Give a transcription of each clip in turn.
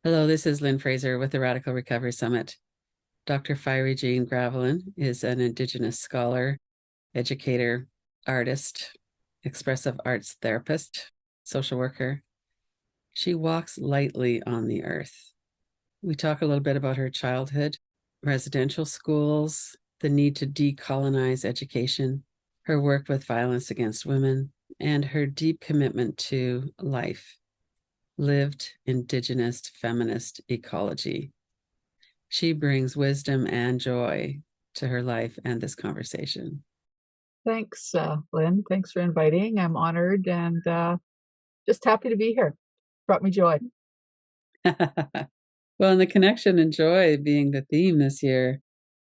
Hello, this is Lynn Fraser with the Radical Recovery Summit. Dr. Fyre Jean Graveline is an Indigenous scholar, educator, artist, expressive arts therapist, social worker. She walks lightly on the earth. We talk a little bit about her childhood, residential schools, the need to decolonize education, her work with violence against women, and her deep commitment to life, lived Indigenous feminist ecology. She brings wisdom and joy to her life and this conversation. Thanks, Lynn. Thanks for inviting. I'm honored and just happy to be here. Brought me joy. Well, and the connection and joy being the theme this year,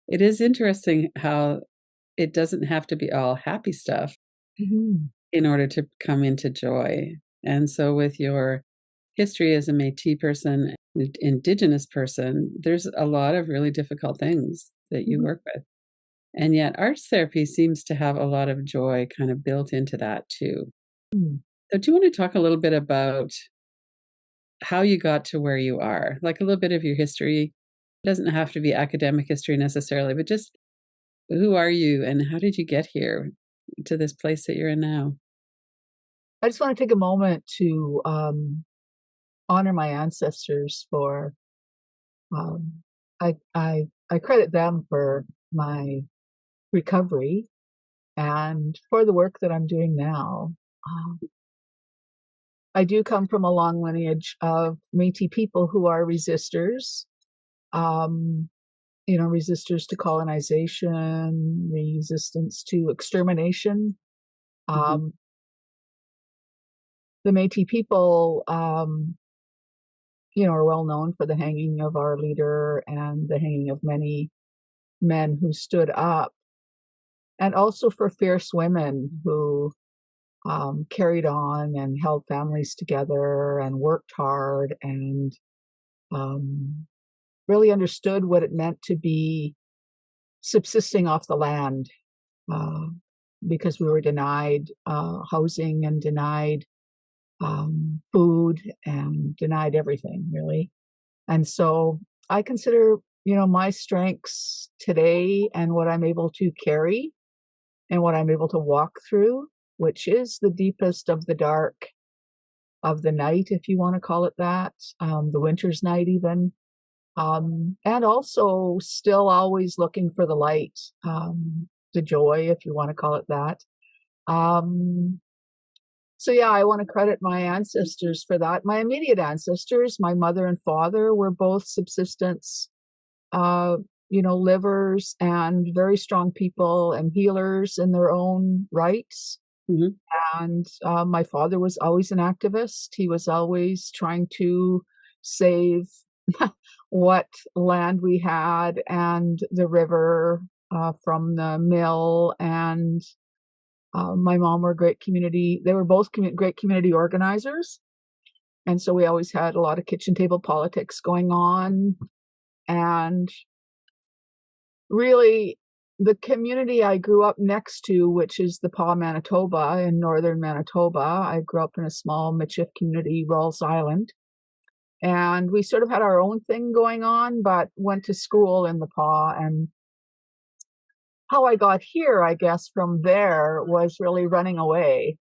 it is interesting how it doesn't have to be all happy stuff Mhm. in order to come into joy. And so, with your history as a Métis person, Indigenous person, there's a lot of really difficult things that you Mhm. work with. And yet, arts therapy seems to have a lot of joy kind of built into that too. Mm. So, do you want to talk a little bit about how you got to where you are? Like a little bit of your history. It doesn't have to be academic history necessarily, but just who are you and how did you get here to this place that you're in now? I just want to take a moment to honor my ancestors for um, I credit them for my recovery and for the work that I'm doing now. Um, I do come from a long lineage of Métis people who are resistors. Um, resistors to colonization, resistance to extermination. Mm-hmm. Um, the Métis people, are well known for the hanging of our leader and the hanging of many men who stood up, and also for fierce women who carried on and held families together and worked hard and um, really understood what it meant to be subsisting off the land. Uh, because we were denied housing and denied food and denied everything, really. And so I consider, my strengths today and what I'm able to carry and what I'm able to walk through, which is the deepest of the dark of the night, if you want to call it that, the winter's night, even. And also still always looking for the light, the joy, if you want to call it that. Um, so yeah, I want to credit my ancestors for that. My immediate ancestors, my mother and father, were both subsistence, uh, livers and very strong people and healers in their own rights. Mm-hmm. And my father was always an activist. He was always trying to save what land we had and the river from the mill. And my mom were great community. They were both great community organizers. And so we always had a lot of kitchen table politics going on. And really, the community I grew up next to, which is the Paw, Manitoba, in northern Manitoba, I grew up in a small Michif community, Rawls Island. And we sort of had our own thing going on, but went to school in the Paw. And how I got here, I guess, from there was really running away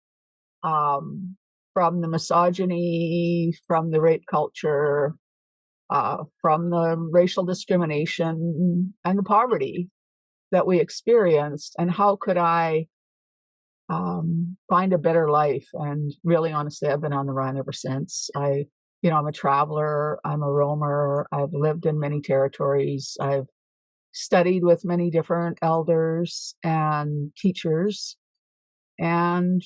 um, from the misogyny, from the rape culture, from the racial discrimination and the poverty that we experienced. And how could I find a better life? And really, honestly, I've been on the run ever since. I'm a traveler, I'm a roamer, I've lived in many territories, I've studied with many different elders and teachers. And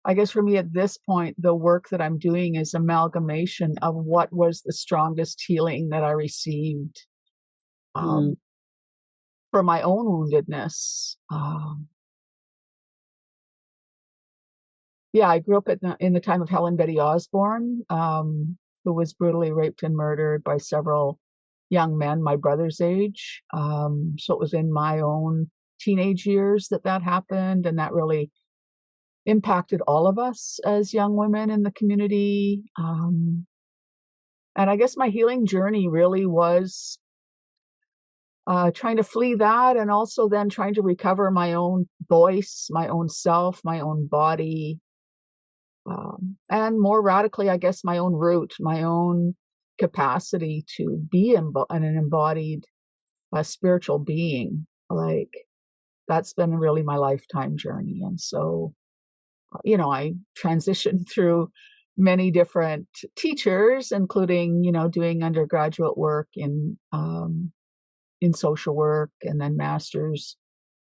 I guess for me at this point, the work that I'm doing is amalgamation of what was the strongest healing that I received Mm-hmm. um, for my own woundedness. Yeah, I grew up in the time of Helen Betty Osborne, who was brutally raped and murdered by several young men my brother's age. So it was in my own teenage years that happened, and that really impacted all of us as young women in the community. I guess my healing journey really was trying to flee that, and also then trying to recover my own voice, my own self, my own body, and more radically, I guess, my own root, my own capacity to be an embodied spiritual being. Like, that's been really my lifetime journey. And so, I transitioned through many different teachers, including, doing undergraduate work in social work, and then master's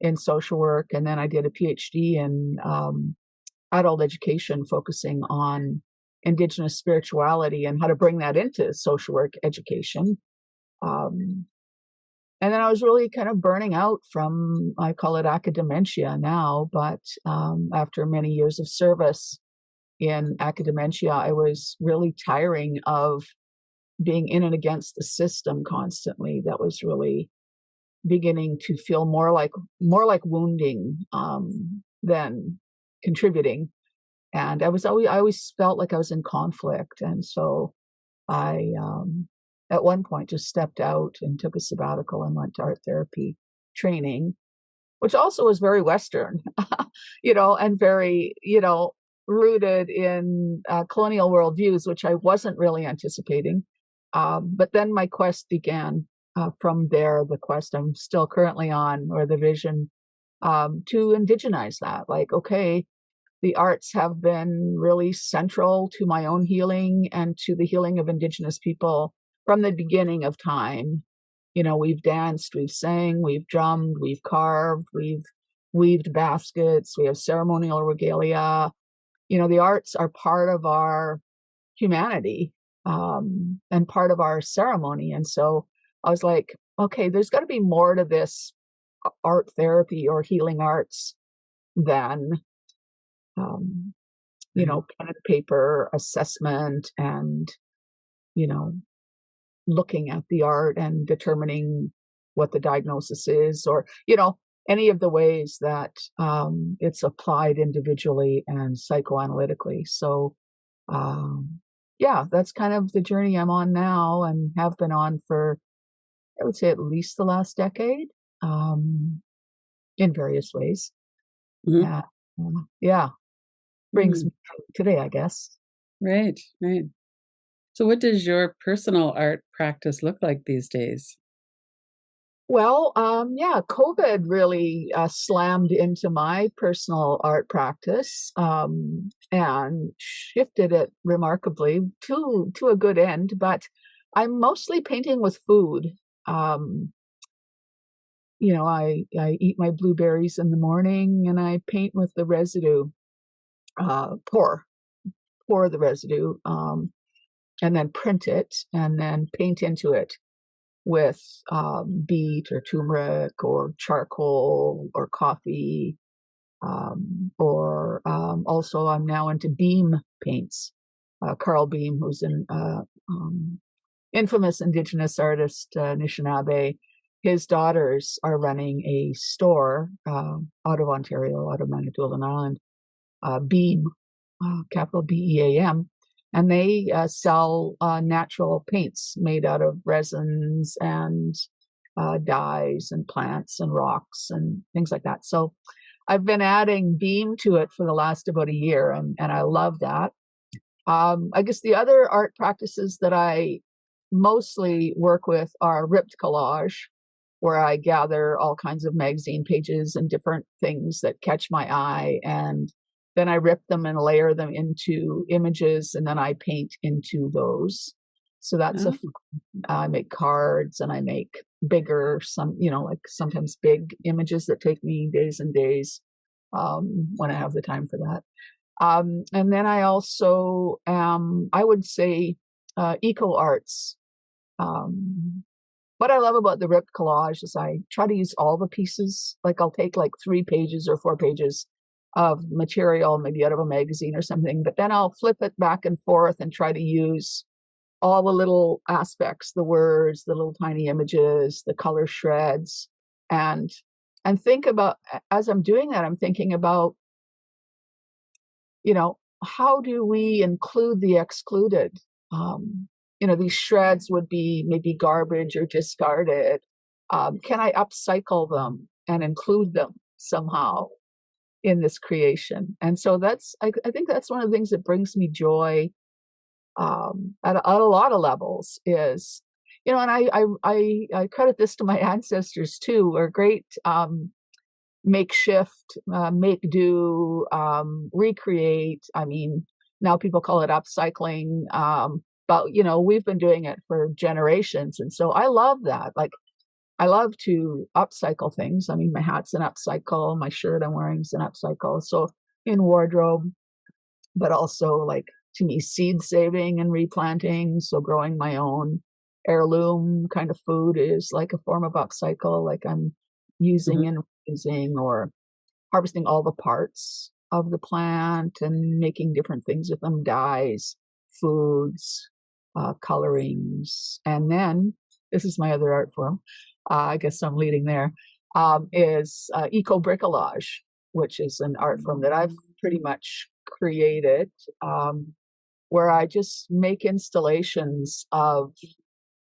in social work. And then I did a PhD in adult education, focusing on Indigenous spirituality and how to bring that into social work education. Um, and then I was really kind of burning out from, I call it academia now, but after many years of service in academia, I was really tiring of being in and against the system constantly. That was really beginning to feel more like wounding than contributing. And I always felt like I was in conflict. And so I at one point just stepped out and took a sabbatical and went to art therapy training, which also was very Western, and very, rooted in colonial worldviews, which I wasn't really anticipating. But then my quest began. From there, the quest I'm still currently on, or the vision, to indigenize that. Like, okay, the arts have been really central to my own healing and to the healing of Indigenous people from the beginning of time. We've danced, we've sang, we've drummed, we've carved, we've weaved baskets, we have ceremonial regalia. The arts are part of our humanity, and part of our ceremony. And so I was like, okay, there's got to be more to this art therapy or healing arts than, um, pen and paper assessment and, you know, looking at the art and determining what the diagnosis is, or, any of the ways that it's applied individually and psychoanalytically. So, yeah, that's kind of the journey I'm on now, and have been on for, I would say, at least the last decade, um, in various ways. Mhm. Uh, yeah, brings Mm. me to today, I guess. Right, right. So, what does your personal art practice look like these days? Well, yeah, COVID really slammed into my personal art practice, and shifted it remarkably to a good end. But I'm mostly painting with food. Um, I eat my blueberries in the morning, and I paint with the residue. Pour the residue, and then print it, and then paint into it with beet or turmeric or charcoal or coffee, or also I'm now into beam paints. Carl Beam, who's an infamous Indigenous artist, Anishinaabe, his daughters are running a store out of Ontario, out of Manitoba Island, Beam, capital BEAM, and they sell natural paints made out of resins and dyes and plants and rocks and things like that. So I've been adding beam to it for the last about a year, and I love that. I guess the other art practices that I mostly work with are ripped collage, where I gather all kinds of magazine pages and different things that catch my eye, and then I rip them and layer them into images, and then I paint into those. So that's Oh, I make cards, and I make bigger, like sometimes big images that take me days and days, when I have the time for that. And then I also am, I would say, eco arts. What I love about the ripped collage is I try to use all the pieces. Like, I'll take like 3 pages or 4 pages of material, maybe out of a magazine or something, but then I'll flip it back and forth and try to use all the little aspects, the words, the little tiny images, the color shreds, and think about, as I'm doing that, I'm thinking about, how do we include the excluded? these shreds would be maybe garbage or discarded. Can I upcycle them and include them somehow in this creation? And so I think that's one of the things that brings me joy at a lot of levels is, and I credit this to my ancestors too, who are great makeshift, make do, recreate. I mean, now people call it upcycling, but we've been doing it for generations, and so I love that. Like, I love to upcycle things. I mean, my hat's an upcycle, my shirt I'm wearing is an upcycle. So in wardrobe, but also like to me, seed saving and replanting. So growing my own heirloom kind of food is like a form of upcycle. Like I'm using Mhm. and using or harvesting all the parts of the plant and making different things with them, dyes, foods, colorings. And then this is my other art form. I guess I'm leading there. Is eco-bricolage, which is an art form that I've pretty much created, where I just make installations of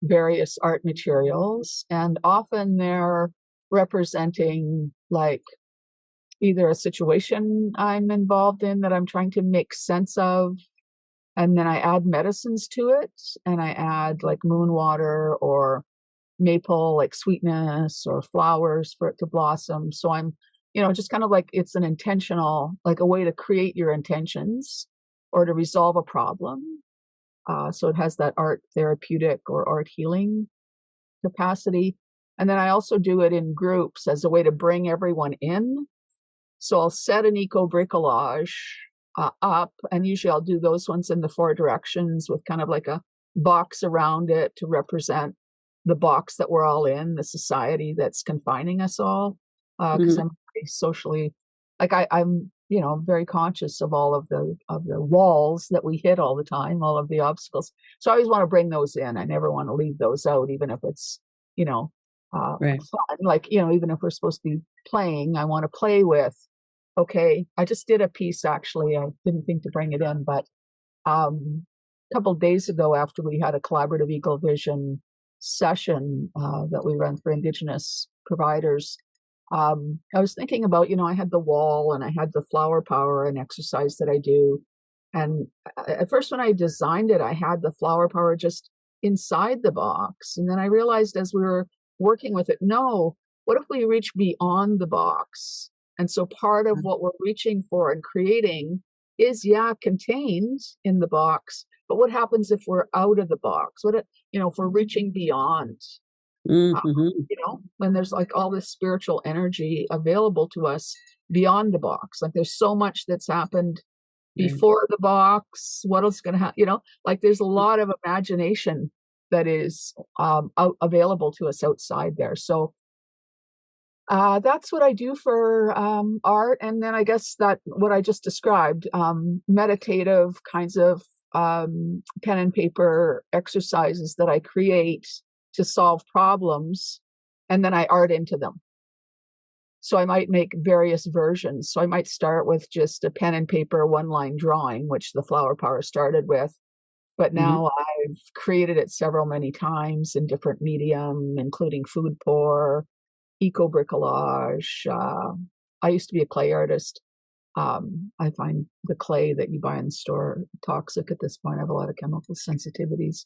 various art materials, and often they're representing like either a situation I'm involved in that I'm trying to make sense of, and then I add medicines to it, and I add like moon water or maple like sweetness or flowers for it to blossom. So I'm, just kind of like it's an intentional, like a way to create your intentions or to resolve a problem. So it has that art therapeutic or art healing capacity. And then I also do it in groups as a way to bring everyone in. So I'll set an eco-bricolage up, and usually I'll do those ones in the four directions with kind of like a box around it to represent the box that we're all in, the society that's confining us all. Because Mhm. I'm very socially, like I'm, very conscious of all of the walls that we hit all the time, all of the obstacles. So I always want to bring those in. I never want to leave those out, even if it's, Right. fun. Like, even if we're supposed to be playing, I want to play with. Okay, I just did a piece actually. I didn't think to bring it in, but a couple of days ago, after we had a collaborative eco-vision session that we run for Indigenous providers, I was thinking about, I had the wall and I had the flower power and exercise that I do. And at first, when I designed it, I had the flower power just inside the box. And then I realized as we were working with it, no, what if we reach beyond the box? And so part of what we're reaching for and creating is, yeah, contained in the box. But what happens if we're out of the box? If we're reaching beyond? Mhm. When there's like all this spiritual energy available to us beyond the box. Like there's so much that's happened Right. before the box. What else is going to happen? Like there's a lot of imagination that is available to us outside there. So that's what I do for art. And then I guess that what I just described, meditative kinds of pen and paper exercises that I create to solve problems, and then I art into them. So I might make various versions. So I might start with just a pen and paper one line drawing, which the flower power started with. But Mhm. now I've created it several many times in different medium, including food pour, eco-bricolage. I used to be a clay artist. I find the clay that you buy in the store toxic at this point. I have a lot of chemical sensitivities.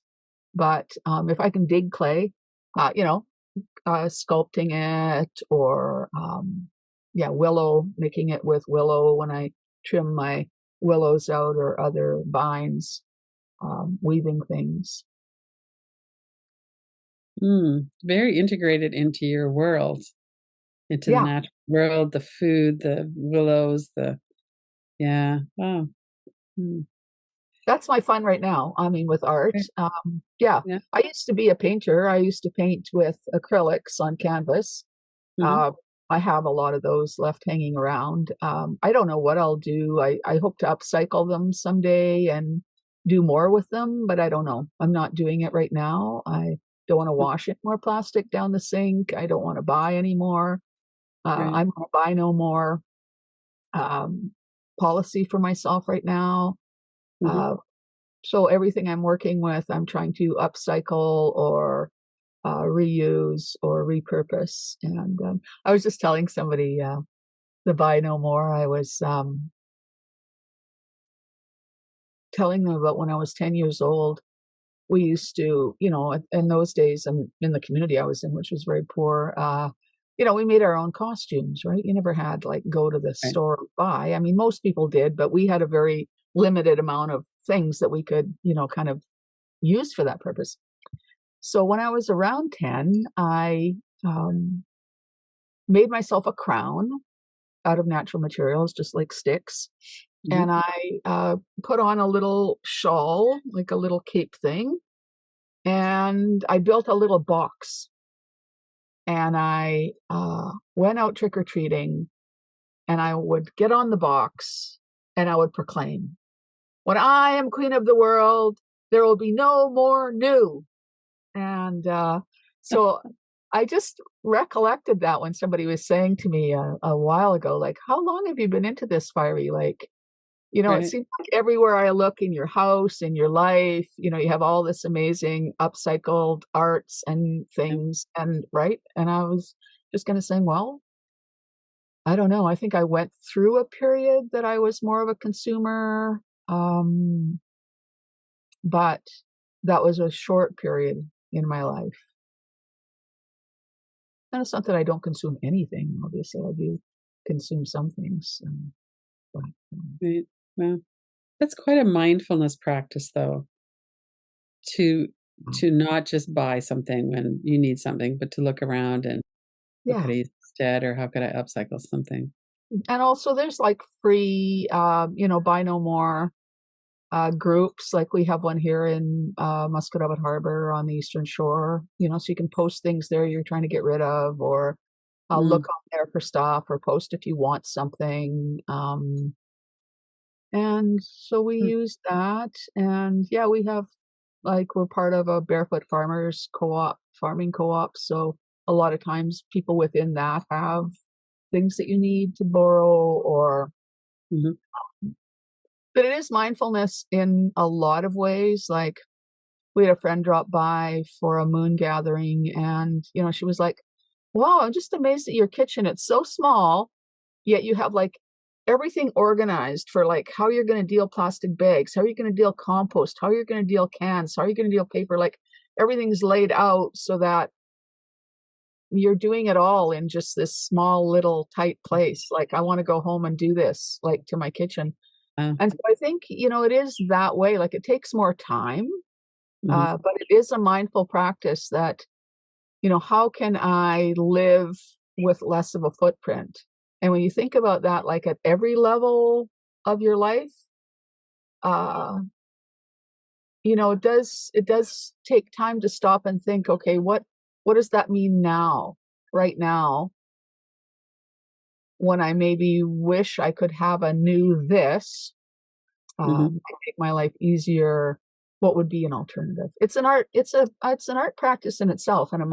But if I can dig clay, sculpting it, or yeah, willow, making it with willow when I trim my willows out or other vines, weaving things. Very integrated into your world, into the Yeah, natural world, the food, the willows, yeah. Wow. Mm. that's my fun right now. I mean, with art. Right. Yeah, Yeah. I used to be a painter. I used to paint with acrylics on canvas. Mhm. Uh, I have a lot of those left hanging around. I don't know what I'll do. I hope to upcycle them someday and do more with them, but I don't know. I'm not doing it right now. I don't want to wash any more plastic down the sink. I don't want to buy anymore. Right. I'm going to buy no more um, policy for myself right now. Mhm. Uh, So everything I'm working with, I'm trying to upcycle or reuse or repurpose. And I was just telling somebody the Buy No More. I was telling them about when I was 10 years old. We used to, in those days, and in the community I was in, which was very poor, we made our own costumes, right? You never had like go to the Right. store and buy. I mean, most people did, but we had a very limited amount of things that we could, kind of use for that purpose. So when I was around 10, I um, made myself a crown out of natural materials, just like sticks. Mhm. And I put on a little shawl, like a little cape thing, and I built a little box. And I went out trick or treating, and I would get on the box and I would proclaim, "When I am queen of the world, there will be no more new." And so I just recollected that when somebody was saying to me a while ago, like, "How long have you been into this, Fiery?" Like, it Right. seems like everywhere I look in your house, in your life, you have all this amazing upcycled arts and Yeah. things, and right? And I was just gonna say, well, I don't know. I think I went through a period that I was more of a consumer, um, but that was a short period in my life. And it's not that I don't consume anything, obviously, I do consume some things, but, um Right. Well, that's quite a mindfulness practice, though, to not just buy something when you need something, but to look around and what could yeah. I use instead, or how could I upcycle something? And also there's, like, free, buy no more, groups, like we have one here in, Musquodoboit Harbor on the Eastern Shore, so you can post things there you're trying to get rid of, or, Mm, look on there for stuff, or post if you want something, and so we mm, use that, and, yeah, we're part of a barefoot farmers co-op, farming co-op, so a lot of times people within that have things that you need to borrow or mhm, but it is mindfulness in a lot of ways, like, we had a friend drop by for a moon gathering, and, she was like, "Wow, I'm just amazed at your kitchen, it's so small, yet you have, like, everything organized for, like, how you're gonna deal plastic bags, how you're gonna deal compost, how you're gonna deal cans, how you're gonna deal paper," like, everything's laid out so that you're doing it all in just this small, little, tight place, like, "I wanna go home and do this," like, to my kitchen, uh, and so I think, it is that way, like, it takes more time, mhm, but it is a mindful practice that, how can I live with less of a footprint? And when you think about that, like, at every level of your life, uh, it does take time to stop and think, "Okay, what does that mean now? Right now, when I maybe wish I could have a new this, mhm, to make my life easier, what would be an alternative?" It's an art practice in itself, and a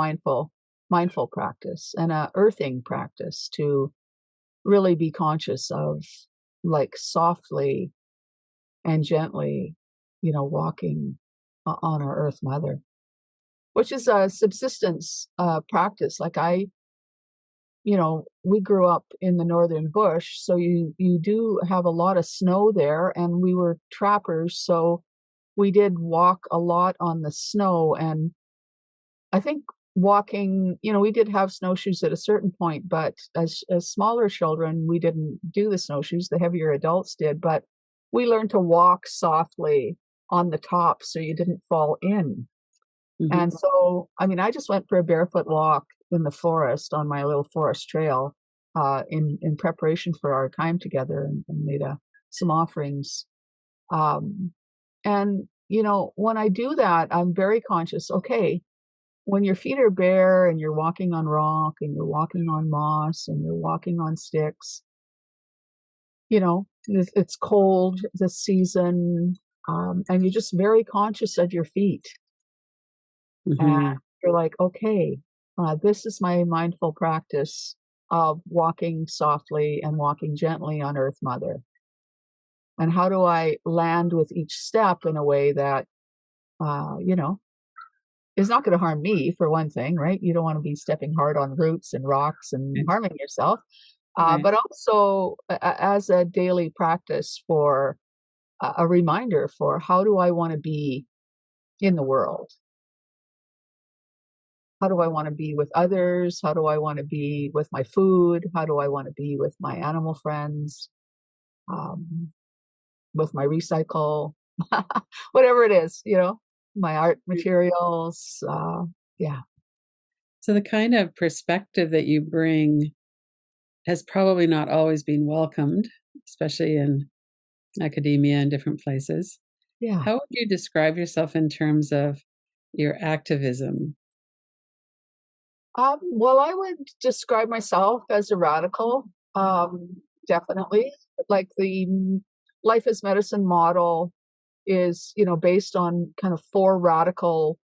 mindful practice, and a earthing practice to really be conscious of, like, softly and gently, walking on our Earth Mother, which is a subsistence practice. Like, we grew up in the northern bush, so you do have a lot of snow there, and we were trappers, so we did walk a lot on the snow, and I think walking, we did have snowshoes at a certain point, but as smaller children, we didn't do the snowshoes, the heavier adults did, but we learned to walk softly on the top so you didn't fall in. mhm, And so, I mean, I just went for a barefoot walk in the forest on my little forest trail, in preparation for our time together, and made some offerings. Um, and when I do that, I'm very conscious. Okay, when your feet are bare and you're walking on rock and you're walking on moss and you're walking on sticks, it's cold this season, and you're just very conscious of your feet. And mhm, you're like, okay, this is my mindful practice of walking softly and walking gently on Earth Mother. And how do I land with each step in a way that, you know, is not going to harm me, for one thing, right? You don't want to be stepping hard on roots and rocks and Right. harming yourself. Right. But also as a daily practice for a reminder for how do I want to be in the world? How do I want to be with others? How do I want to be with my food? How do I want to be with my animal friends? Um, with my recycle, whatever it is, you know, my art materials. Yeah. So the kind of perspective that you bring has probably not always been welcomed, especially in academia and different places. Yeah. How would you describe yourself in terms of your activism? Well, I would describe myself as a radical, definitely. Like the life as medicine model is, you know, based on kind of four radical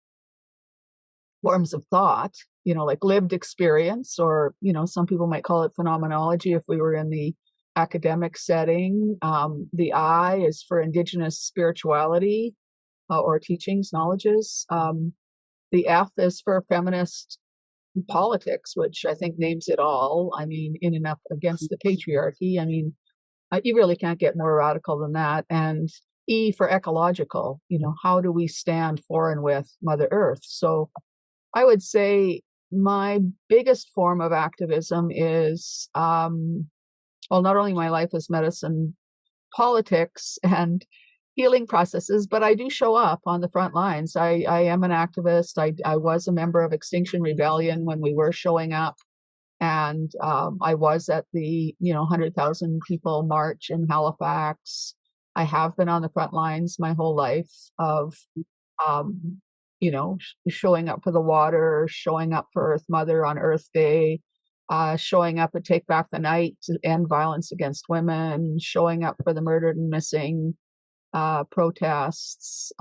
forms of thought, you know, like lived experience, or, you know, some people might call it phenomenology if we were in the academic setting. The I is for Indigenous spirituality or teachings, knowledges. The F is for feminist politics, which I think names it all. I mean, in and up against the patriarchy. I mean, you really can't get more radical than that. And E for ecological, you know, how do we stand for and with Mother Earth? So I would say my biggest form of activism is, well, not only my life as medicine, politics, and healing processes, but I do show up on the front lines. I am an activist. I was a member of Extinction Rebellion when we were showing up. And I was at the, you know, 100,000 people march in Halifax. I have been on the front lines my whole life of, um, you know, showing up for the water, showing up for Earth Mother on Earth Day, showing up at Take Back the Night to end violence against women, showing up for the murdered and missing protests,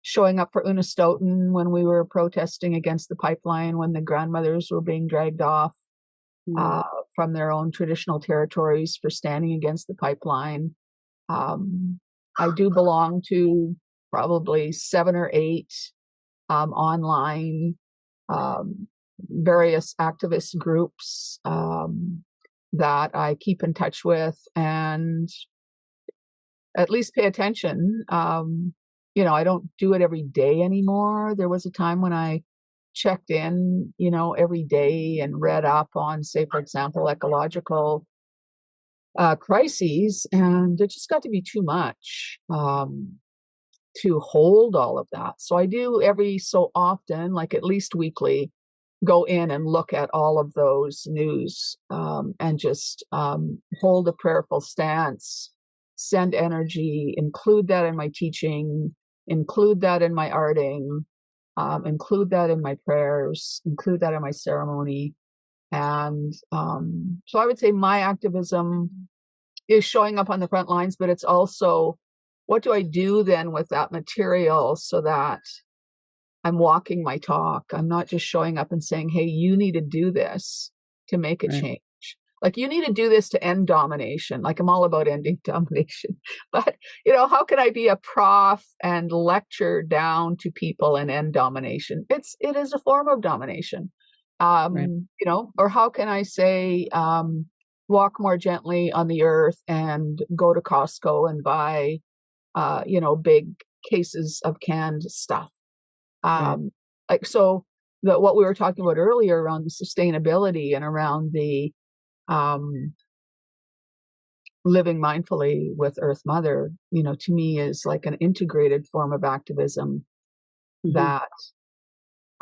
showing up for Una Stoughton when we were protesting against the pipeline, when the grandmothers were being dragged off Mm. from their own traditional territories for standing against the pipeline. I do belong to probably 7 or 8 online um, various activist groups that I keep in touch with and at least pay attention. You know, I don't do it every day anymore. There was a time when I checked in, you know, every day and read up on, say, for example, ecological crises, and it just got to be too much to hold all of that. So I do every so often, like at least weekly, go in and look at all of those news and just hold a prayerful stance, send energy, include that in my teaching, include that in my arting, include that in my prayers, include that in my ceremony. And so I would say my activism is showing up on the front lines, but it's also what do I do then with that material so that I'm walking my talk. I'm not just showing up and saying, hey, you need to do this to make a Right. change. Like, you need to do this to end domination. Like, I'm all about ending domination. But, you know, how can I be a prof and lecture down to people and end domination? It is a form of domination. Right. You know, or how can I say, walk more gently on the earth and go to Costco and buy, you know, big cases of canned stuff? Right. Like, so that what we were talking about earlier around the sustainability and around the um, living mindfully with Earth Mother, you know, to me is like an integrated form of activism Mm-hmm. that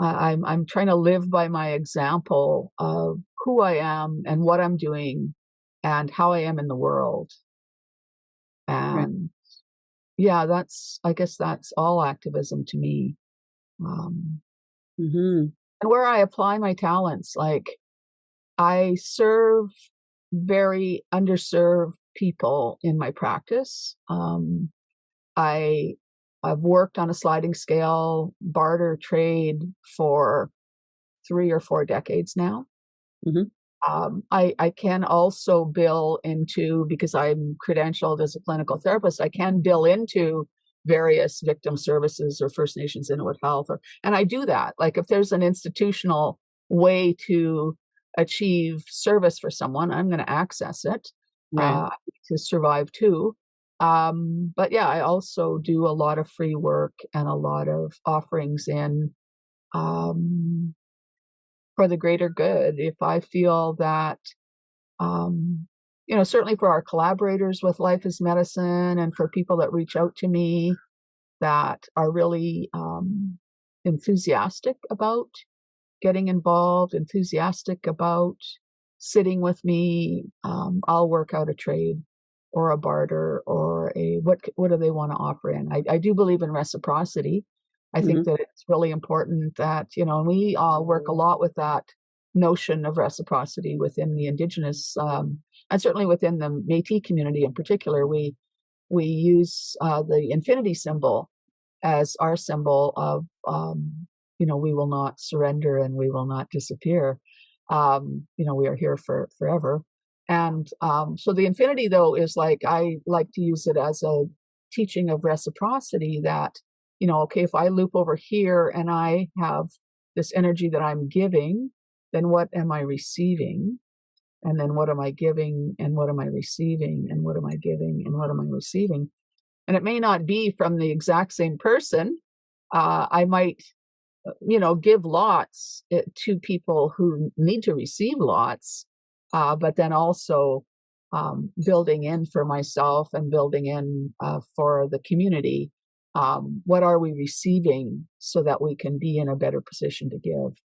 I'm trying to live by my example of who I am and what I'm doing and how I am in the world. Right. And yeah, I guess that's all activism to me. Um, Mm-hmm. and where I apply my talents, like I serve very underserved people in my practice. I I've worked on a sliding scale barter trade for 3 or 4 decades now. Mm-hmm. I can also bill into, because I'm credentialed as a clinical therapist, I can bill into various victim services or First Nations Inuit Health, and I do that. Like if there's an institutional way to achieve service for someone, I'm going to access it Right. to survive too. But yeah, I also do a lot of free work and a lot of offerings in um, for the greater good. If I feel that, um, certainly for our collaborators with Life is Medicine and for people that reach out to me that are really enthusiastic about getting involved, enthusiastic about sitting with me, I'll work out a trade or a barter or a what do they want to offer in. I do believe in reciprocity. I think Hmm. that it's really important that, and we all work a lot with that notion of reciprocity within the Indigenous, and certainly within the Métis community in particular. We use the infinity symbol as our symbol of, we will not surrender and we will not disappear. We are here for forever. And so the infinity, though, is like, I like to use it as a teaching of reciprocity that, okay, if I loop over here and I have this energy that I'm giving, then what am I receiving? And then what am I giving? And what am I receiving? And what am I giving? And what am I receiving? And it may not be from the exact same person. I might, give lots to people who need to receive lots, but then also building in for myself and building in for the community. What are we receiving so that we can be in a better position to give?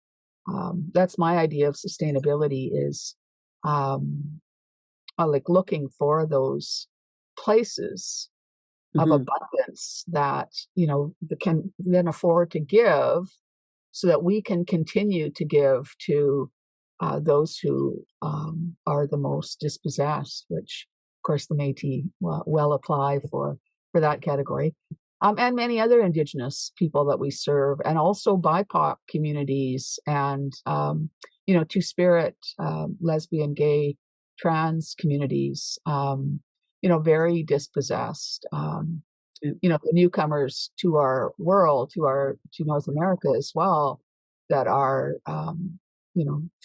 That's my idea of sustainability is like looking for those places of Hmm. abundance that can then afford to give so that we can continue to give to those who are the most dispossessed, which of course the Métis well apply for that category, and many other Indigenous people that we serve, and also BIPOC communities and two-spirit, lesbian, gay, trans communities, very dispossessed. The newcomers to our world, to North America as well, that are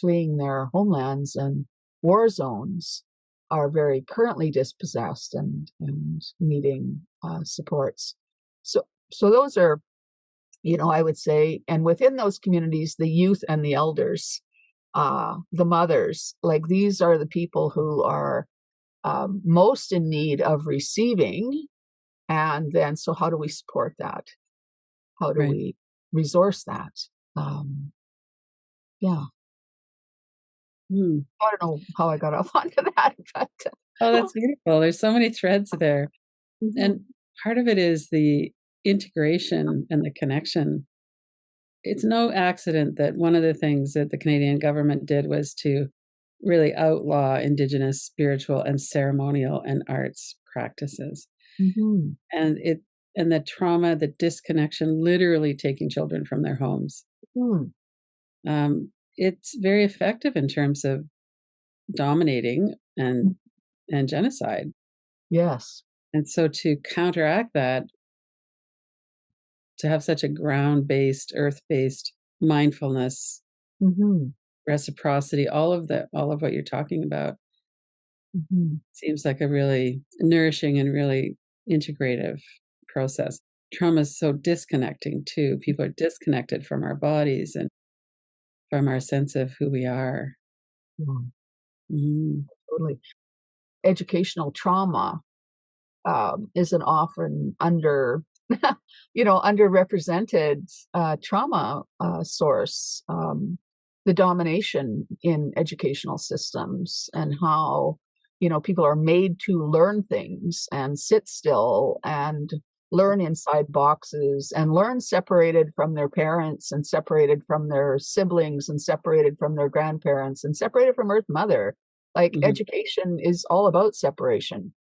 fleeing their homelands and war zones, are very currently dispossessed and needing supports. So those are, I would say, and within those communities, the youth and the elders, the mothers, like these are the people who are most in need of receiving. And then, so how do we support that? How do Right. we resource that? Um, yeah, Hmm. I don't know how I got off onto that, but Oh, that's beautiful. There's so many threads there. mhm, And part of it is the integration and the connection. It's no accident that one of the things that the Canadian government did was to really outlaw Indigenous spiritual and ceremonial and arts practices. mhm, And the trauma, the disconnection, literally taking children from their homes. mhm, It's very effective in terms of dominating mm, and genocide. yes, And so to counteract that, to have such a ground-based, earth-based mindfulness, mhm, reciprocity, all of what you're talking about mhm, seems like a really nourishing and really integrative process. Trauma is so disconnecting too. People are disconnected from our bodies and from our sense of who we are. yeah, Mm. totally. Educational trauma is an often underrepresented trauma source. The domination in educational systems and how people are made to learn things and sit still and learn inside boxes and learn separated from their parents and separated from their siblings and separated from their grandparents and separated from Earth Mother. Like Mhm. education is all about separation.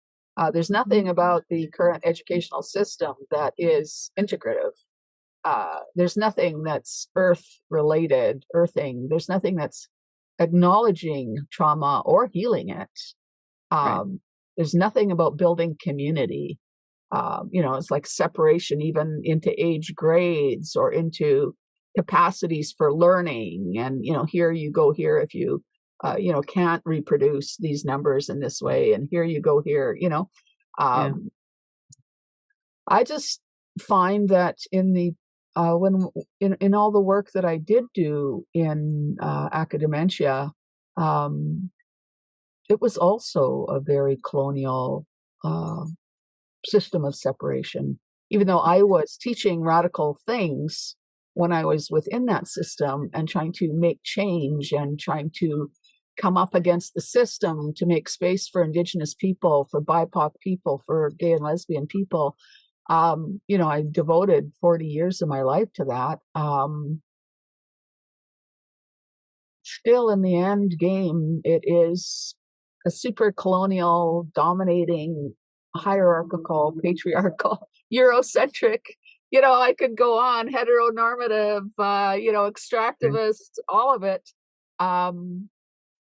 There's nothing about the current educational system that is integrative. There's nothing that's earth related, earthing. There's nothing that's acknowledging trauma or healing it. Right. There's nothing about building community. It's like separation, even into age grades or into capacities for learning. And, here you go here if you, can't reproduce these numbers in this way. And here you go here, Yeah. um, I just find that when in all the work that I did do in academia, um, it was also a very colonial uh, system of separation. Even though I was teaching radical things when I was within that system and trying to make change and trying to come up against the system to make space for Indigenous people, for BIPOC people, for gay and lesbian people. I devoted 40 years of my life to that. Still, in the end game, it is a super colonial, dominating, hierarchical, patriarchal, Eurocentric. I could go on, heteronormative, Right. extractivist, all of it. Um,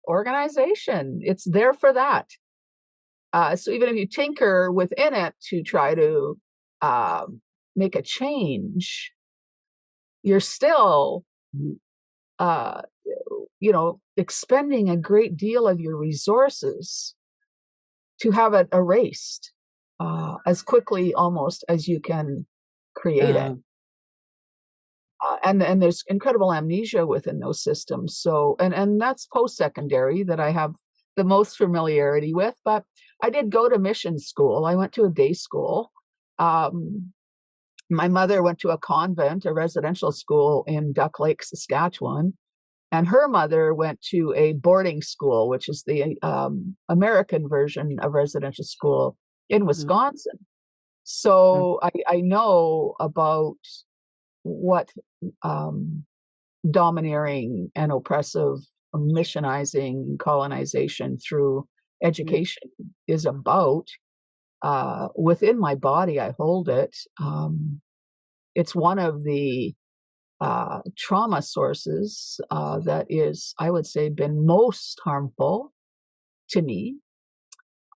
Organization. It's there for that. So even if you tinker within it to try to make a change, you're still, uh, expending a great deal of your resources to have it erased as quickly almost as you can create it. Uh, And there's incredible amnesia within those systems. So, and that's post-secondary that I have the most familiarity with. But I did go to mission school. I went to a day school. Um, my mother went to a convent, a residential school in Duck Lake, Saskatchewan. And her mother went to a boarding school, which is the American version of residential school in uh, Wisconsin. uh, So I know about what um, domineering and oppressive missionizing colonization through yeah. education is about. Within my body, I hold it. It's one of the trauma sources that is, I would say, been most harmful to me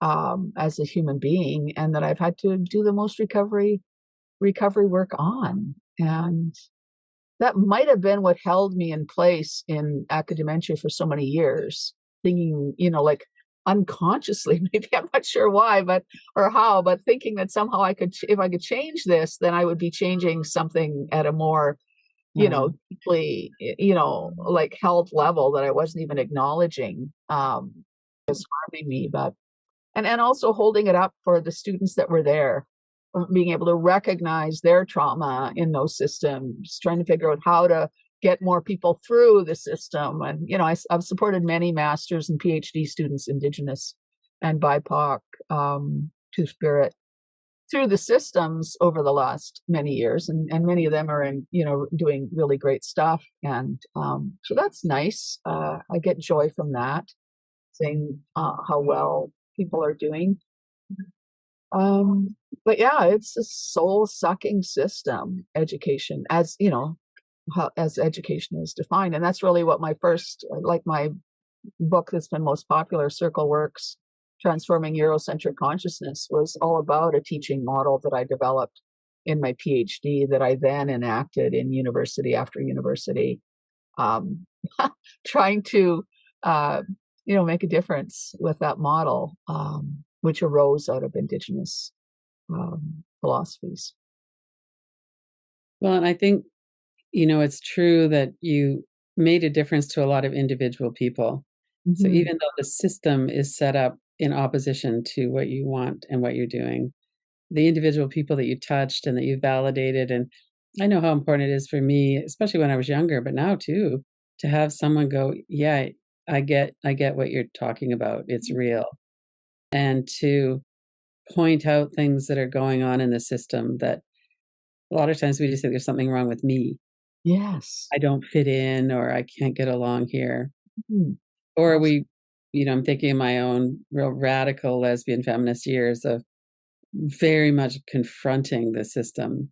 as a human being, and that I've had to do the most recovery work on. And that might have been what held me in place in academia for so many years, thinking, like unconsciously, maybe I'm not sure why, but or how, but thinking that somehow if I could change this, then I would be changing something at a more, Uh, deeply, like held level that I wasn't even acknowledging was harming me. But and also holding it up for the students that were there, being able to recognize their trauma in those systems, trying to figure out how to get more people through the system. And I've supported many masters and PhD students, Indigenous and BIPOC, Two-Spirit, through the systems over the last many years, and many of them are doing really great stuff. And so that's nice. I get joy from that, seeing how well people are doing. Um, but yeah, it's a soul-sucking system, education, as how, as education is defined. And that's really what my book that's been most popular, Circle Works, Transforming Eurocentric Consciousness, was all about a teaching model that I developed in my PhD that I then enacted in university after university, um, trying to, uh, make a difference with that model, which arose out of Indigenous philosophies. well, and I think, it's true that you made a difference to a lot of individual people. So Mm-hmm. even though the system is set up in opposition to what you want and what you're doing, the individual people that you touched and that you validated, and I know how important it is for me, especially when I was younger, but now too, to have someone go, yeah, I get what you're talking about. It's real. And to point out things that are going on in the system that a lot of times we just think there's something wrong with me. Yes. I don't fit in or I can't get along here. Mhm. Or Absolutely. we, I'm thinking of my own real radical lesbian feminist years of very much confronting the system.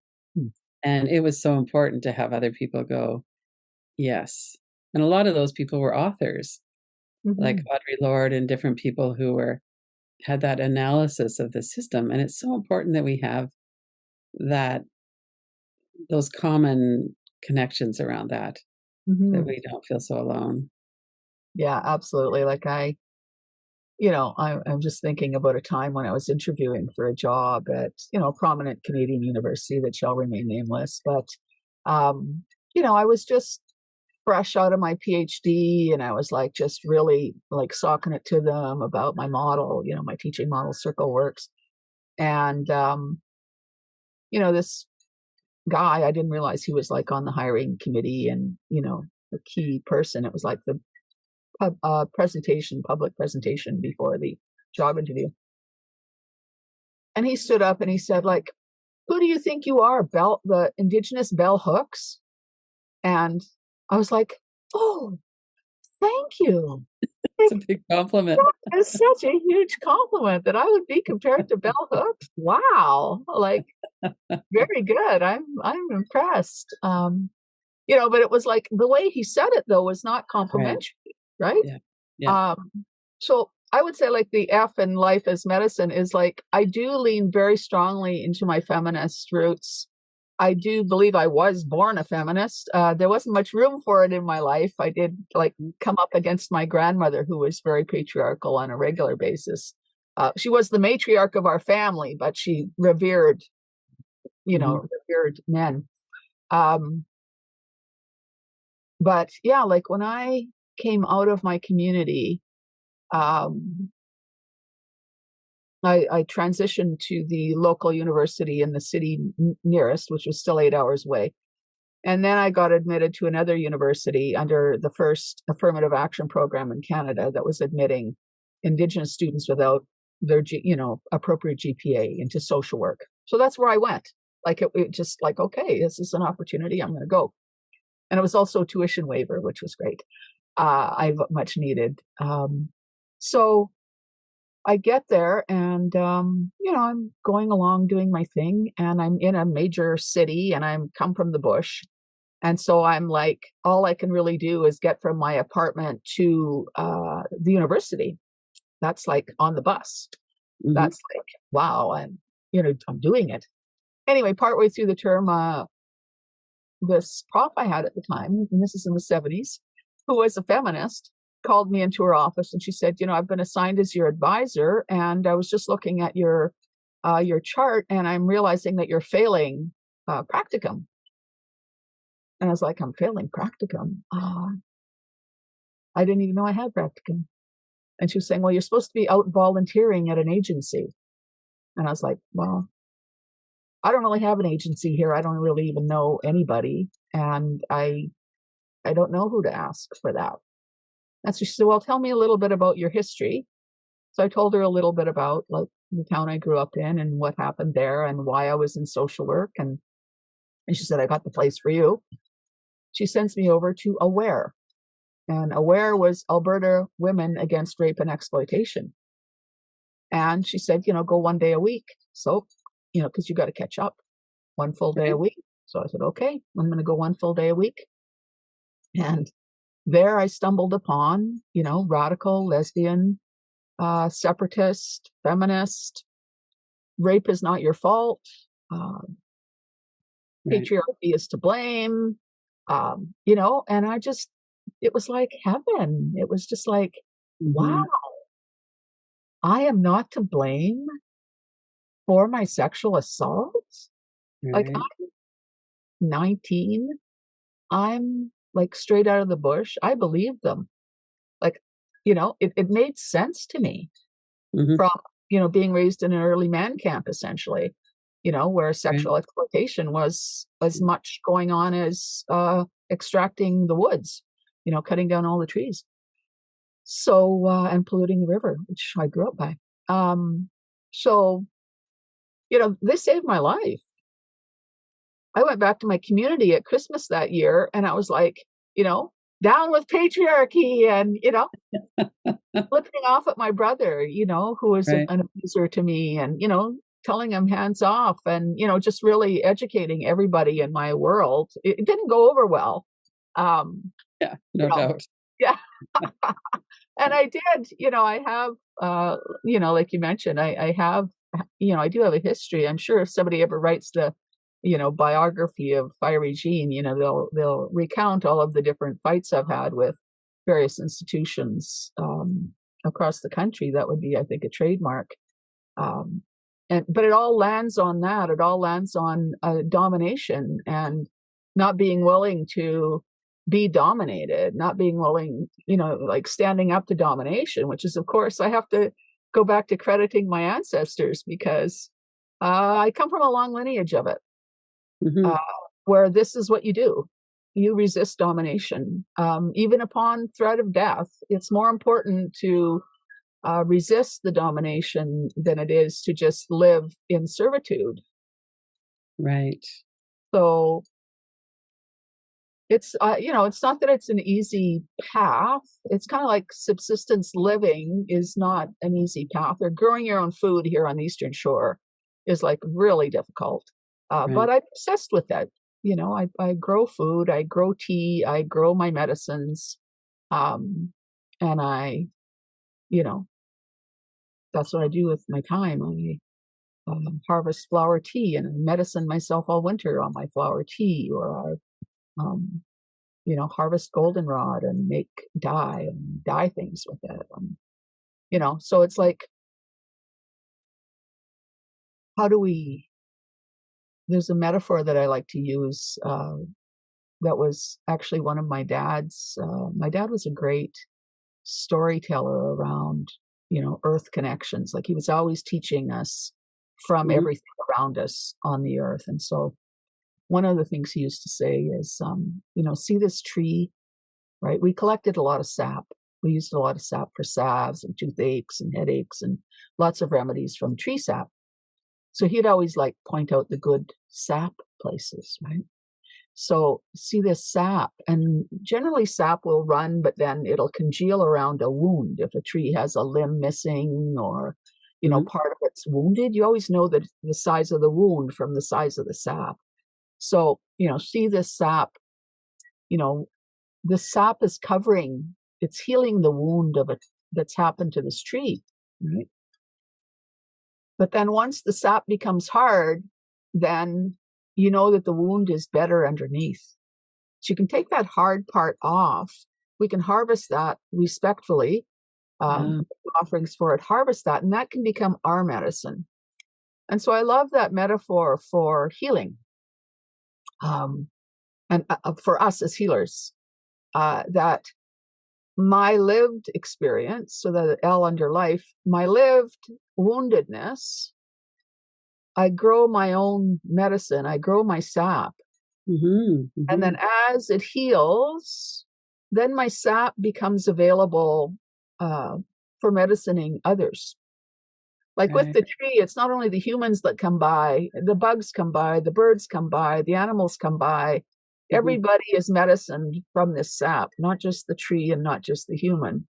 And it was so important to have other people go, yes. And a lot of those people were authors. like Mhm. Audre Lorde and different people who had that analysis of the system. And it's so important that we have that those common connections around that Mhm. we don't feel so alone. Yeah, absolutely. Like I'm just thinking about a time when I was interviewing for a job at, a prominent Canadian university that shall remain nameless. But, um, I was just fresh out of my PhD and I was like, just really like socking it to them about my model, my teaching model, Circle Works. And, this guy, I didn't realize he was like on the hiring committee and, a key person. It was like the public presentation before the job interview. And he stood up and he said, like, who do you think you are, the Indigenous bell hooks? And I was like, oh, thank you. It's Like, a big compliment. that is such a huge compliment that I would be compared to bell hooks. Wow. Like, very good. I'm impressed. But it was like the way he said it though was not Right. complimentary, right? Yeah. Yeah. Um, so I would say like the F in life as medicine is like I do lean very strongly into my feminist roots. I do believe I was born a feminist. There wasn't much room for it in my life. I did like come up against my grandmother, who was very patriarchal on a regular basis. She was the matriarch of our family, but she Mhm. revered men. Um, but yeah, like when I came out of my community, um, I transitioned to the local university in the city nearest, which was still 8 hours away. And then I got admitted to another university under the first affirmative action program in Canada that was admitting Indigenous students without their, appropriate GPA into social work. So that's where I went. Like it just like, okay, this is an opportunity. I'm going to go. And it was also a tuition waiver, which was great. I've much needed. So I get there and, I'm going along doing my thing and I'm in a major city and I'm come from the bush. And so I'm like, all I can really do is get from my apartment to the university. That's like on the bus. Mhm. That's like, wow. And, I'm doing it. Anyway, partway through the term, this prof I had at the time, and this is in the 70s, who was a feminist, called me into her office and she said, I've been assigned as your advisor, and I was just looking at your chart, and I'm realizing that you're failing practicum. And I was like, I'm failing practicum. I didn't even know I had practicum. And she was saying, well, you're supposed to be out volunteering at an agency. And I was like, well, I don't really have an agency here. I don't really even know anybody. And I don't know who to ask for that. And so she said, well, tell me a little bit about your history. So I told her a little bit about like the town I grew up in and what happened there and why I was in social work. And she said, I got the place for you. She sends me over to Aware. And Aware was Alberta Women Against Rape and Exploitation. And she said, go 1 day a week. So, because you got to catch up 1 full day a Right. week. So I said, okay, I'm going to go 1 full day a week. And there I stumbled upon, radical, lesbian, separatist, feminist, rape is not your fault, uh, Right. patriarchy is to blame, and it was like heaven. It was just like, wow, Mhm. I am not to blame for my sexual assault. Like Right. I'm 19, I'm like straight out of the bush. I believe them. Like, it made sense to me Mhm. from, being raised in an early man camp, essentially, where Right. sexual exploitation was as much going on as extracting the woods, cutting down all the trees. So, and polluting the river, which I grew up by. So, this saved my life. I went back to my community at Christmas that year and I was like, you know, down with patriarchy and, flipping off at my brother, who was Right. an abuser to me and, telling him hands off and, just really educating everybody in my world. It didn't go over well. Um, Yeah, you no know, doubt. yeah. And I did, I have, like you mentioned, I have, I do have a history. I'm sure if somebody ever writes the, biography of Fyre Jean, they'll recount all of the different fights I've had with various institutions across the country. That would be, I think, a trademark. Um, but it all lands on that. It all lands on domination and not being willing to be dominated, not being willing, like standing up to domination, which is, of course, I have to go back to crediting my ancestors because I come from a long lineage of it, Hmm. uh, where this is what you do. You resist domination, even upon threat of death. It's more important to resist the domination than it is to just live in servitude. Right. So it's it's not that it's an easy path. It's kind of like subsistence living is not an easy path, or growing your own food here on the Eastern Shore is like really difficult. But Right. I'm obsessed with that. I grow food, I grow tea, I grow my medicines, um, and you know that's what I do with my time. I harvest flower tea and I medicine myself all winter on my flower tea, or I harvest goldenrod and make dye and dye things with it. So it's like, how do we, there's a metaphor that I like to use that was actually one of my dad was a great storyteller around, earth connections. Like he was always teaching us from Hmm. everything around us on the earth. And so one of the things he used to say is, see this tree, right? We collected a lot of sap. We used a lot of sap for salves and toothaches and headaches and lots of remedies from tree sap. So he'd always like point out the good sap places, right? So see this sap, and generally sap will run, but then it'll congeal around a wound. If a tree has a limb missing or, Hmm. part of it's wounded, you always know that the size of the wound from the size of the sap. So, see this sap, you know, the sap is covering, it's healing the wound of it that's happened to this tree, right? But then once the sap becomes hard, then you know that the wound is better underneath. So you can take that hard part off. We can harvest that respectfully, Ah. offerings for it, harvest that, and that can become our medicine. And so I love that metaphor for healing, um, and for us as healers, that my lived experience, so the L under life, my lived woundedness, I grow my own medicine, I grow my sap. Hmm. And Hmm. then as it heals, then my sap becomes available uh, for medicining others. Like with Right. the tree, it's not only the humans that come by, the bugs come by, the birds come by, the animals come by. Hmm. Everybody is medicined from this sap, not just the tree and not just the human.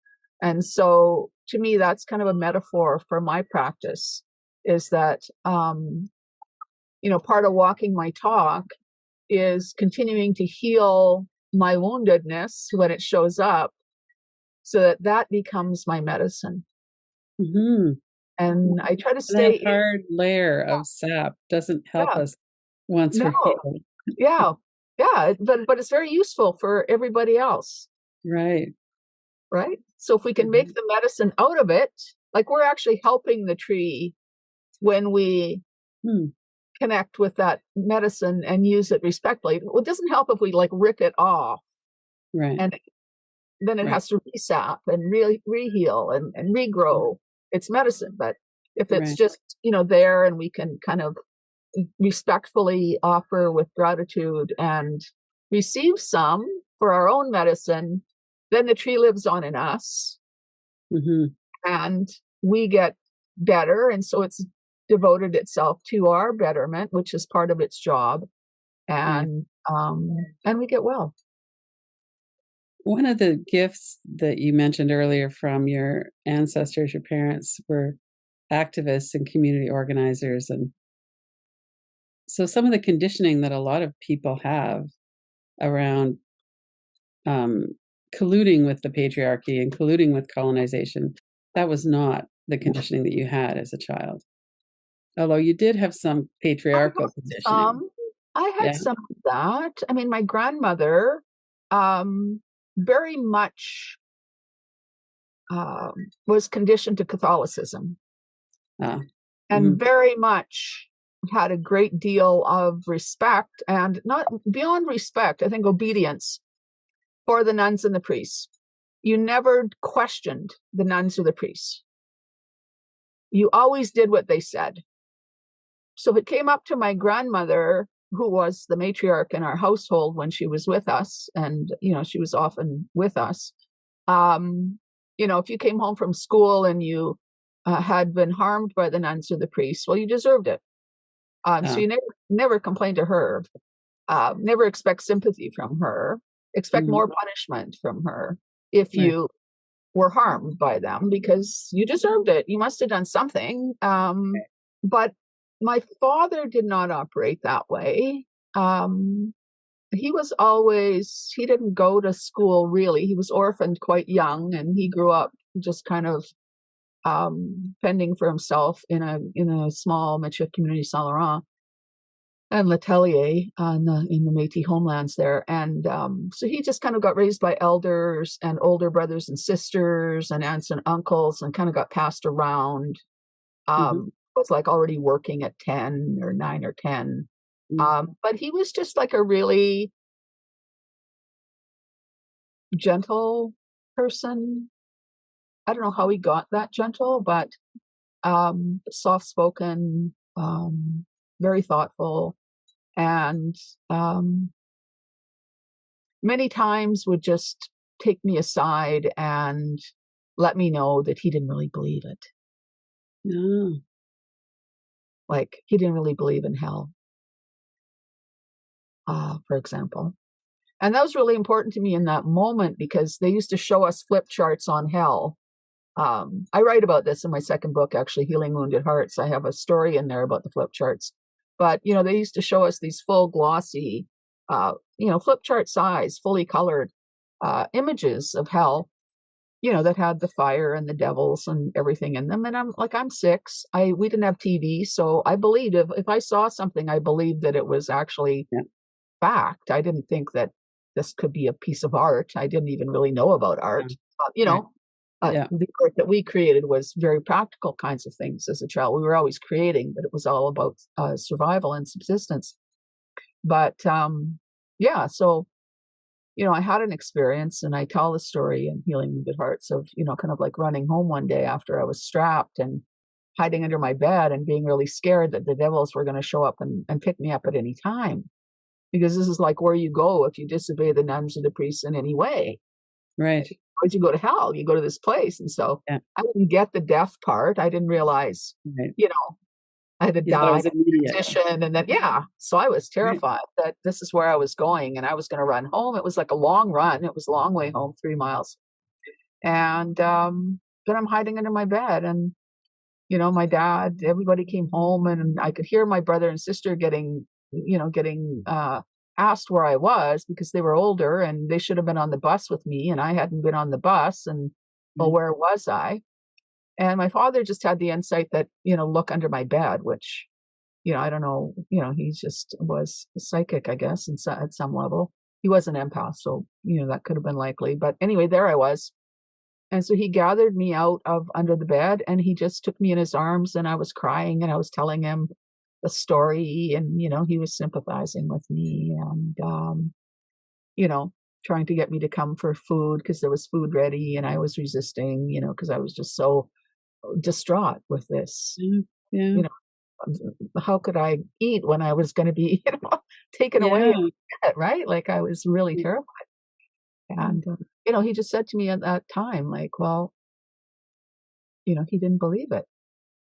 And so to me, that's kind of a metaphor for my practice is that, part of walking my talk is continuing to heal my woundedness when it shows up so that that becomes my medicine. Hmm. And I try to And that stay in, hard layer of sap doesn't help yeah, us once no, we're healed. yeah, yeah, but it's very useful for everybody else, Right. right? So if we can make Mhm. the medicine out of it, like we're actually helping the tree when we Hmm. connect with that medicine and use it respectfully. It doesn't help if we like rip it off Right. and then it Right. has to resap and really reheal and regrow its medicine. But if it's Right. just, there and we can kind of respectfully offer with gratitude and receive some for our own medicine, then the tree lives on in us Hmm. and we get better. And so it's devoted itself to our betterment, which is part of its job. Right. And we get well. One of the gifts that you mentioned earlier from your ancestors, your parents were activists and community organizers. And so some of the conditioning that a lot of people have around um, colluding with the patriarchy and colluding with colonization. That was not the conditioning that you had as a child. Although you did have some patriarchal conditioning. Some. I had Yeah. some of that. I mean, my grandmother very much was conditioned to Catholicism and very much had a great deal of respect, and not beyond respect, I think obedience for the nuns and the priests. You never questioned the nuns or the priests. You always did what they said. So it came up to my grandmother, who was the matriarch in our household when she was with us, and she was often with us. If you came home from school and you had been harmed by the nuns or the priests, well, you deserved it. So you never complain to her, never expect sympathy from her, expect more punishment from her if you were harmed by them, because you deserved it. You must have done something. But my father did not operate that way. He didn't go to school really. He was orphaned quite young, and he grew up just kind of fending for himself in a small Michif community, Saint Laurent and L'Atelier in the Métis homelands there. And so he just kind of got raised by elders and older brothers and sisters and aunts and uncles, and kind of got passed around. Was like already working at 10 or 9 or 10. But he was just like a really gentle person. I don't know how he got that gentle, but soft-spoken, very thoughtful, and many times would just take me aside and let me know that he didn't really believe it. No. Like, he didn't really believe in hell, for example. And that was really important to me in that moment, because they used to show us flip charts on hell. I write about this in my second book, actually, Healing Wounded Hearts. I have a story in there about the flip charts. But, they used to show us these full glossy, flip chart size, fully colored images of hell, that had the fire and the devils and everything in them. And I'm 6. We didn't have TV, so I believed if I saw something, I believed that it was actually fact. I didn't think that this could be a piece of art. I didn't even really know about art. The art that we created was very practical kinds of things as a child. We were always creating, but it was all about survival and subsistence. But so I had an experience, and I tell the story in Healing Wounded Hearts of kind of like running home one day after I was strapped and hiding under my bed and being really scared that the devils were going to show up and pick me up at any time, because this is like where you go if you disobey the nuns or the priests in any way. Right. Once you go to hell, you go to this place. And so I didn't get the death part. I didn't realize, I had to die in transition. And then, so I was terrified that this is where I was going, and I was going to run home. It was like a long run. It was a long way home, 3 miles. And then I'm hiding under my bed, and, my dad, everybody came home, and I could hear my brother and sister getting asked where I was, because they were older and they should have been on the bus with me, and I hadn't been on the bus. And well, where was I? And my father just had the insight that, look under my bed, which, I don't know, he just was psychic, I guess, at some level. He was an empath, so, that could have been likely. But anyway, there I was. And so he gathered me out of under the bed, and he just took me in his arms, and I was crying, and I was telling him the story, and, he was sympathizing with me, and, trying to get me to come for food, because there was food ready, and I was resisting, because I was just so distraught with this. How could I eat when I was going to be, taken away, right? Like, I was really terrified. And, he just said to me at that time, like, well, he didn't believe it.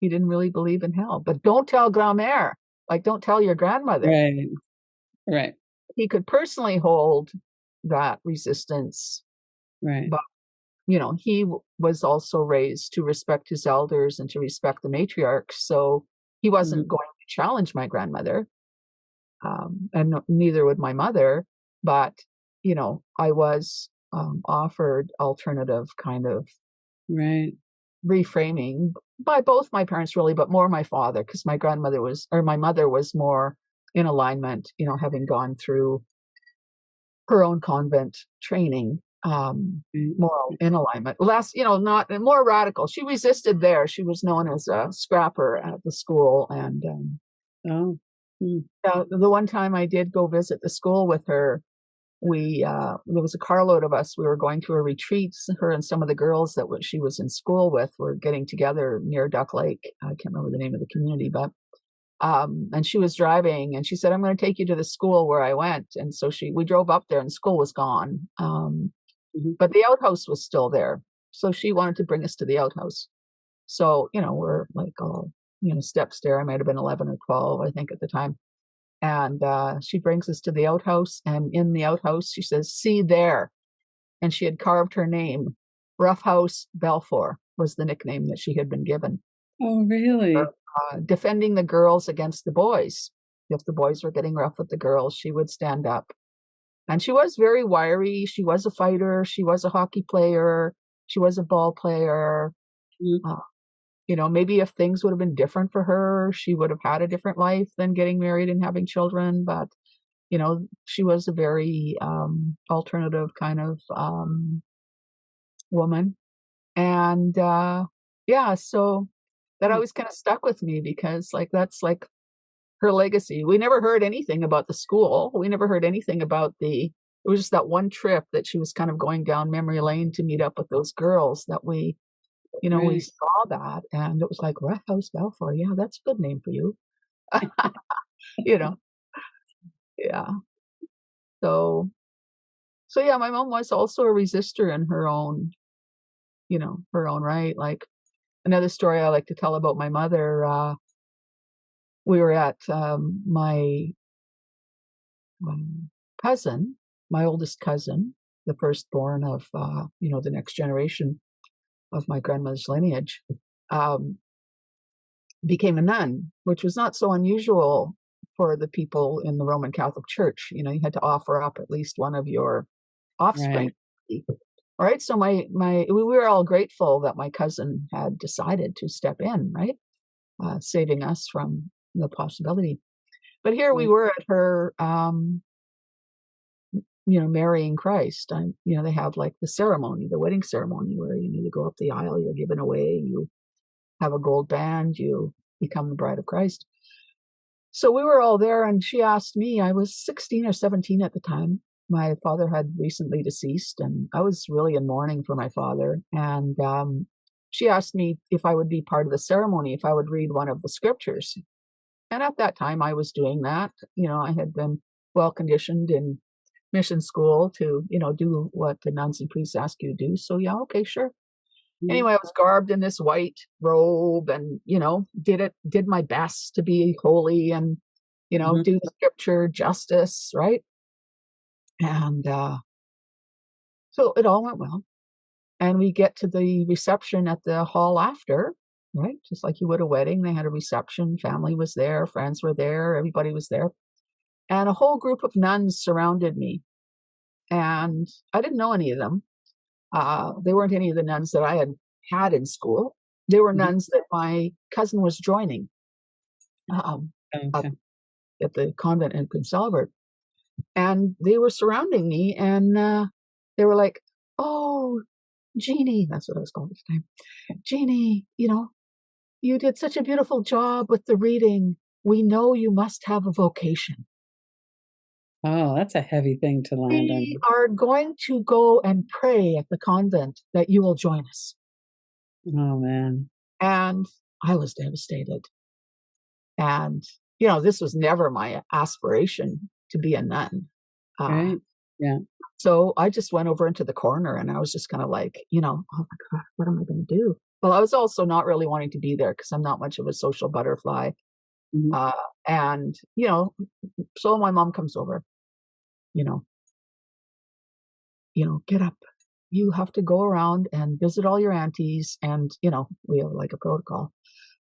He didn't really believe in hell. But don't tell grand-mère, like, don't tell your grandmother. Right. He could personally hold that resistance. Right. But, he was also raised to respect his elders and to respect the matriarch. So he wasn't going to challenge my grandmother. And neither would my mother. But, I was offered alternative kind of Right. reframing by both my parents really, but more my father, because my mother was more in alignment, having gone through her own convent training, Right. more in alignment. Less, not more radical. She resisted there. She was known as a scrapper at the school. And Oh. Hmm. the one time I did go visit the school with her, there was a carload of us. We were going to a retreat. Her and some of the girls that she was in school with were getting together near Duck Lake. I can't remember the name of the community, but and she was driving, and she said, "I'm going to take you to the school where I went." And so we drove up there, and the school was gone, Mhm. but the outhouse was still there. So she wanted to bring us to the outhouse. So we're like all steps there. I might have been 11 or 12, I think, at the time. And she brings us to the outhouse, and in the outhouse, she says, "See there." And she had carved her name. Rough House Balfour was the nickname that she had been given. Oh, really? Defending the girls against the boys. If the boys were getting rough with the girls, she would stand up. And she was very wiry. She was a fighter. She was a hockey player. She was a ball player. Mhm. Uh, maybe if things would have been different for her, she would have had a different life than getting married and having children. But, she was a very alternative kind of woman. And yeah, so that Hmm. always kind of stuck with me because, like, that's like her legacy. We never heard anything about the school. We never heard anything about it was just that one trip that she was kind of going down memory lane to meet up with those girls that we Right. saw that, and it was like, Rough House Balfour. Yeah, that's a good name for you. you know, yeah. So, so yeah, my mom was also a resistor in her own right. Like another story I like to tell about my mother, we were at my um, cousin, my oldest cousin, the firstborn of the next generation of my grandmother's lineage, um, became a nun, which was not so unusual for the people in the Roman Catholic Church. You had to offer up at least one of your offspring. Right. All right, so we were all grateful that my cousin had decided to step in, right, saving us from the possibility. But here we Right. were at her marrying Christ. They have like the ceremony, the wedding ceremony, where you go up the aisle, you're given away, you have a gold band, you become the bride of Christ. So we were all there, and she asked me, I was 16 or 17 at the time. My father had recently deceased, and I was really in mourning for my father. And she asked me if I would be part of the ceremony, if I would read one of the scriptures. And at that time, I was doing that. I had been well conditioned in mission school to, do what the nuns and priests ask you to do. So yeah, okay, sure. Mhm. Anyway, I was garbed in this white robe and, did my best to be holy and, Mhm. do the scripture justice, right? And so it all went well. And we get to the reception at the hall after, right? Just like you would a wedding. They had a reception, family was there, friends were there, everybody was there. And a whole group of nuns surrounded me. And I didn't know any of them. They weren't any of the nuns that I had in school. They were Mhm. nuns that my cousin was joining up Okay. at the convent in Prince Albert. And they were surrounding me, and they were like, "Oh, Jeannie," that's what I was called at the time. "Jeannie, you did such a beautiful job with the reading. We know you must have a vocation. Oh, that's a heavy thing to land on We you. are going to go and pray at the convent that you will join us." Oh, man. And I was devastated. And, this was never my aspiration to be a nun. Uh, Right? Yeah. so I just went over into the corner and I was just kind of like, oh my God, what am I going to do? Well, I was also not really wanting to be there because I'm not much of a social butterfly. Mhm. Uh, and, so my mom comes over, you know, get up. You have to go around and visit all your aunties. And, we have like a protocol.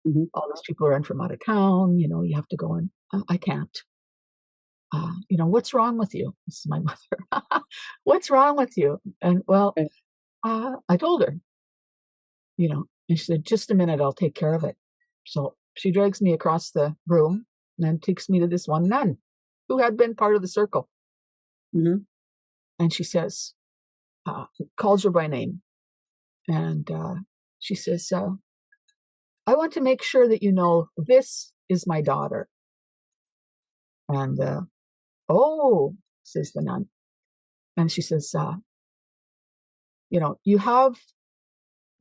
Mhm. All these people are in from out of town. You have to go in. I can't. What's wrong with you? This is my mother. what's wrong with you? And well, Right. I told her, and she said, just a minute, I'll take care of it. So she drags me across the room and then takes me to this one nun who had been part of the circle. Mm-hmm. And she says, calls her by name. And she says, I want to make sure that you know this is my daughter. And, oh, says the nun. And she says, you have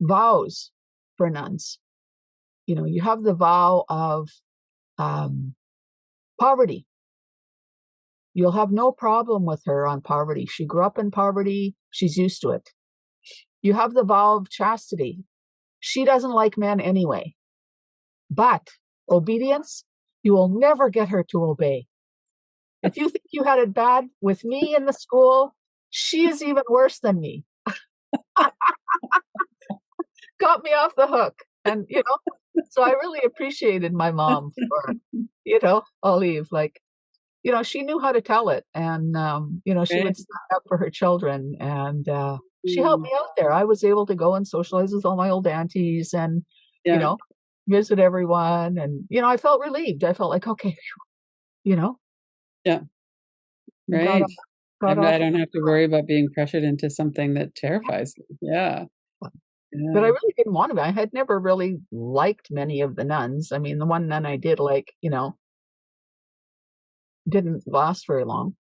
vows for nuns. You have the vow of poverty. You'll have no problem with her on poverty. She grew up in poverty. She's used to it. You have the vow of chastity. She doesn't like men anyway. But obedience, you will never get her to obey. If you think you had it bad with me in the school, she is even worse than me. Got me off the hook. And, so I really appreciated my mom for, Olive, like, she knew how to tell it. And, she Right. would stand up for her children. And she helped Mm. me out there. I was able to go and socialize with all my old aunties and, you Yeah. know, visit everyone. And, I felt relieved. I felt like, okay, you know, Yeah. got Right. off, got I off. don't have to worry about being pressured into something that terrifies me. Yeah. But I Yeah. really didn't want to be. I had never really liked many of the nuns. I mean, the one nun I did like, didn't last very long.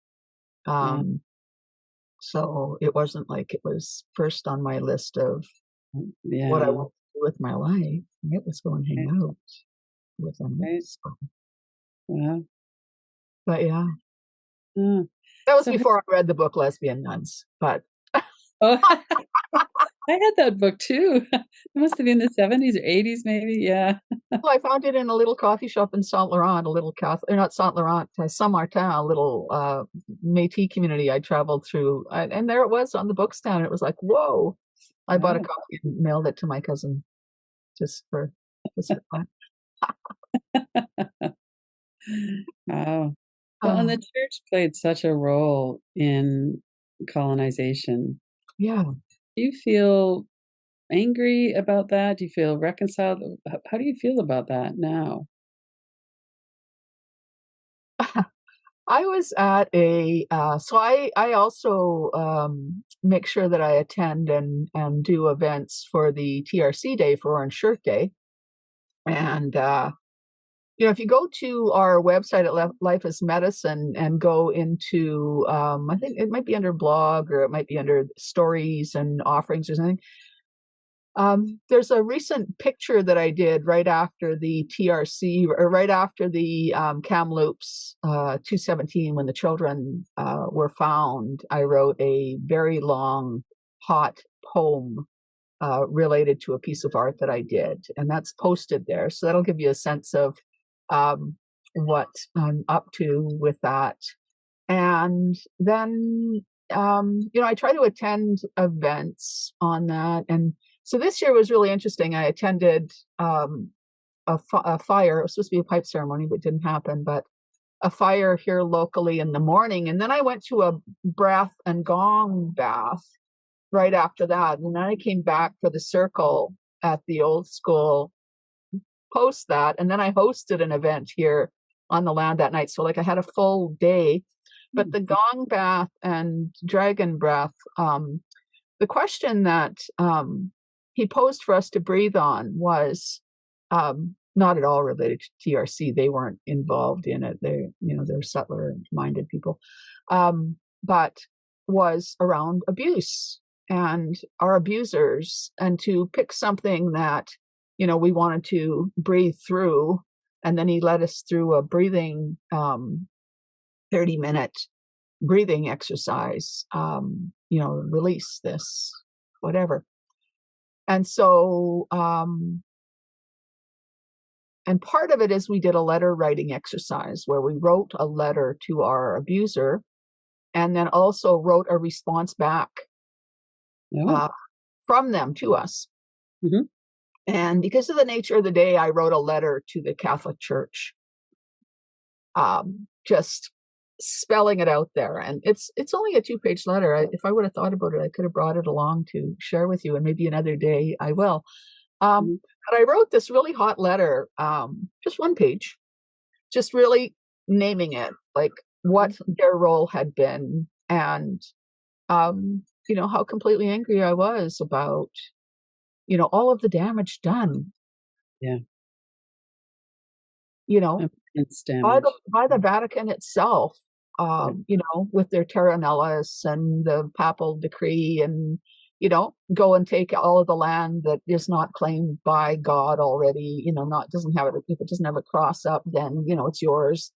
Yeah. So it wasn't like it was first on my list of what I Yeah. want to do with my life. It was go and hang Right. out with them. Right. So, Yeah. but yeah, Yeah. that was So, before I read the book Lesbian Nuns. But oh, I had that book too. It must have been the 70s or 80s, maybe. Yeah. well, I found it in a little coffee shop in Saint Laurent, a little Catholic, or not Saint Laurent, Saint Martin, a little Métis community I traveled through. And there it was on the book stand. It was like, whoa. I bought a Wow. copy and mailed it to my cousin just for fun. Wow. Well, and the Oh, church played such a role in colonization. yeah. Do you feel angry about that? Do you feel reconciled? How do you feel about that now? I was at so I also make sure that I attend and do events for the TRC Day for Orange Shirt Day. And, if you go to our website at Life is Medicine and go into, I think it might be under blog or it might be under stories and offerings or something. There's a recent picture that I did right after the TRC or right after the Kamloops 217 when the children were found. I wrote a very long, hot poem related to a piece of art that I did, and that's posted there. So that'll give you a sense of um, what I'm up to with that. And then, I try to attend events on that. And so this year was really interesting. I attended a fire. It was supposed to be a pipe ceremony, but didn't happen. But a fire here locally in the morning. And then I went to a breath and gong bath right after that. And then I came back for the circle at the old school post that. And then I hosted an event here on the land that night. So, like, I had a full day. But the gong bath and dragon breath, the question that he posed for us to breathe on was not at all related to TRC. They weren't involved in it. They're settler-minded people, but was around abuse and our abusers, and to pick something that we wanted to breathe through. And then he led us through a breathing 30-minute breathing exercise, release this, whatever. And so, and part of it is we did a letter writing exercise where we wrote a letter to our abuser and then also wrote a response back No. uh, from them to us. Mhm. And because of the nature of the day, I wrote a letter to the Catholic Church, just spelling it out there. And it's only a 2-page letter. If I would have thought about it, I could have brought it along to share with you, and maybe another day I will. Mhm. But I wrote this really hot letter, just 1 page, just really naming it, like what their role had been, and how completely angry I was about, all of the damage done, Yeah. you know, Immense by the damage. by the Vatican itself, Yeah. with their terra nullius and the papal decree, and go and take all of the land that is not claimed by God already. Not doesn't have it if it doesn't have a cross up, then it's yours.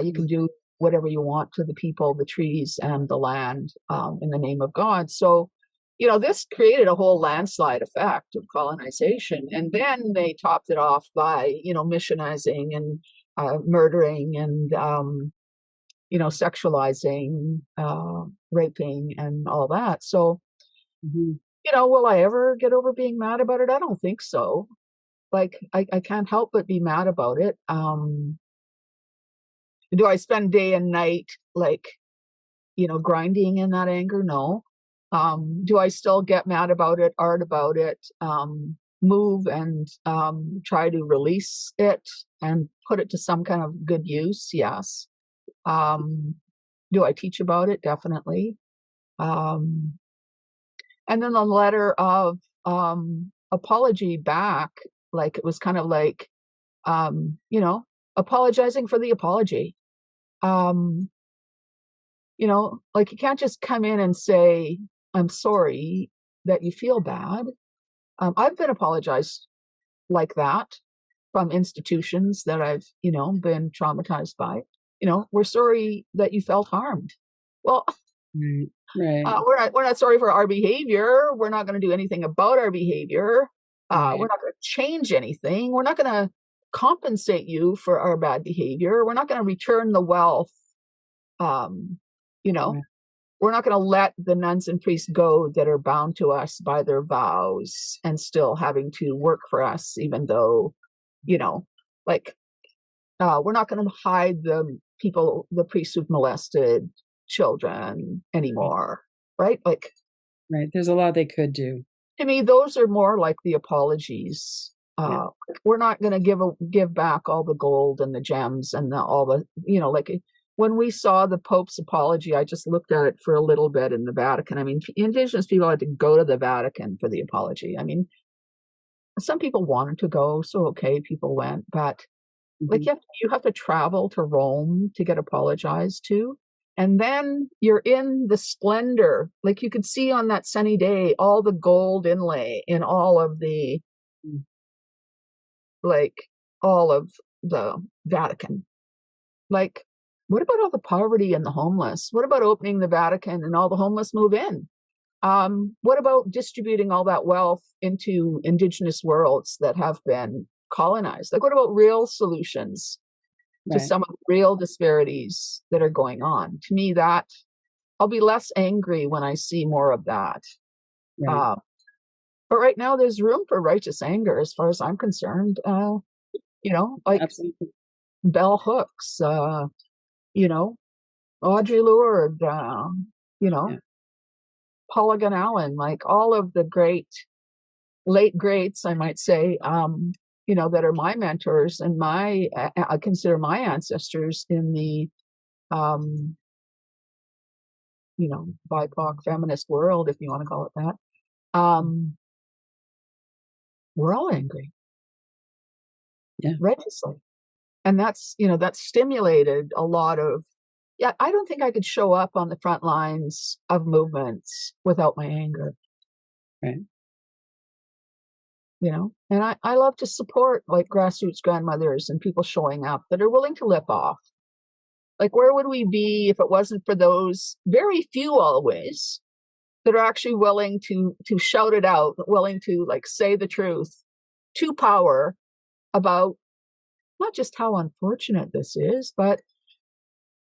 You can do whatever you want to the people, the trees, and the land, in the name of God. So, this created a whole landslide effect of colonization. And then they topped it off by, missionizing and murdering and, sexualizing, raping, and all that. So, Mhm. will I ever get over being mad about it? I don't think so. Like, I can't help but be mad about it. Do I spend day and night, like, grinding in that anger? No. Do I still get mad about it, art about it, move and try to release it and put it to some kind of good use? Yes. Um, do I teach about it? Definitely. Um, and then the letter of apology back, like, it was kind of like, apologizing for the apology. Um, like, you can't just come in and say, I'm sorry that you feel bad. I've been apologized like that from institutions that I've, been traumatized by. We're sorry that you felt harmed. Well, Right. Right. we're not sorry for our behavior. We're not going to do anything about our behavior. We're Right. not going to change anything. We're not going to compensate you for our bad behavior. We're not going to return the wealth. Um, you know, Right. we're not going to let the nuns and priests go that are bound to us by their vows and still having to work for us, even though, you know, like, we're not going to hide the priests who've molested children anymore, right? Like, Right. There's a lot they could do. to me, those are more like the apologies. Yeah. We're not going to give back all the gold and the gems and all the, like, when we saw the Pope's apology, I just looked at it for a little bit in the Vatican. I mean, Indigenous people had to go to the Vatican for the apology. I mean, some people wanted to go, so okay, people went, but like, Mhm. you have to travel to Rome to get apologized to. And then you're in the splendor. Like, you could see on that sunny day all the gold inlay in all of the, Mm. like, all of the Vatican. Like, what about all the poverty and the homeless? What about opening the Vatican and all the homeless move in? What about distributing all that wealth into indigenous worlds that have been colonized? Like, what about real solutions to Right. some of the real disparities that are going on? To me, that I'll be less angry when I see more of that. Right. Uh, but right now, there's room for righteous anger, as far as I'm concerned. Like Absolutely. bell hooks, you know, Audre Lorde, Yeah. Paula Allen, like all of the late greats, I might say, that are my mentors and I consider my ancestors in the, um, BIPOC feminist world, if you want to call it that. Um, we're all angry, Yeah. righteously. And that's stimulated a lot of, yeah, I don't think I could show up on the front lines of movements without my anger. Right. And I love to support, like, grassroots grandmothers and people showing up that are willing to lip off. Like, where would we be if it wasn't for those very few, always, that are actually willing to shout it out, willing to, like, say the truth to power about not just how unfortunate this is, but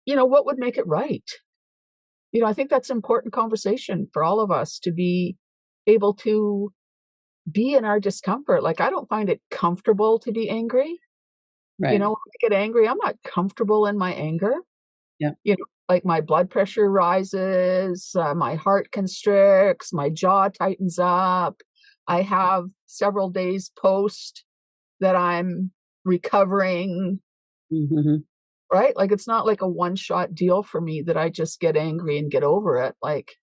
what would make it right. I think that's an important conversation for all of us to be able to be in our discomfort. Like, I don't find it comfortable to be angry. Right. When I get angry, I'm not comfortable in my anger. Yeah. You know, like my blood pressure rises, my heart constricts, my jaw tightens up. I have several days post that I'm recovering, Mm-hmm. right? Like it's not like a one-shot deal for me that I just get angry and get over it. Like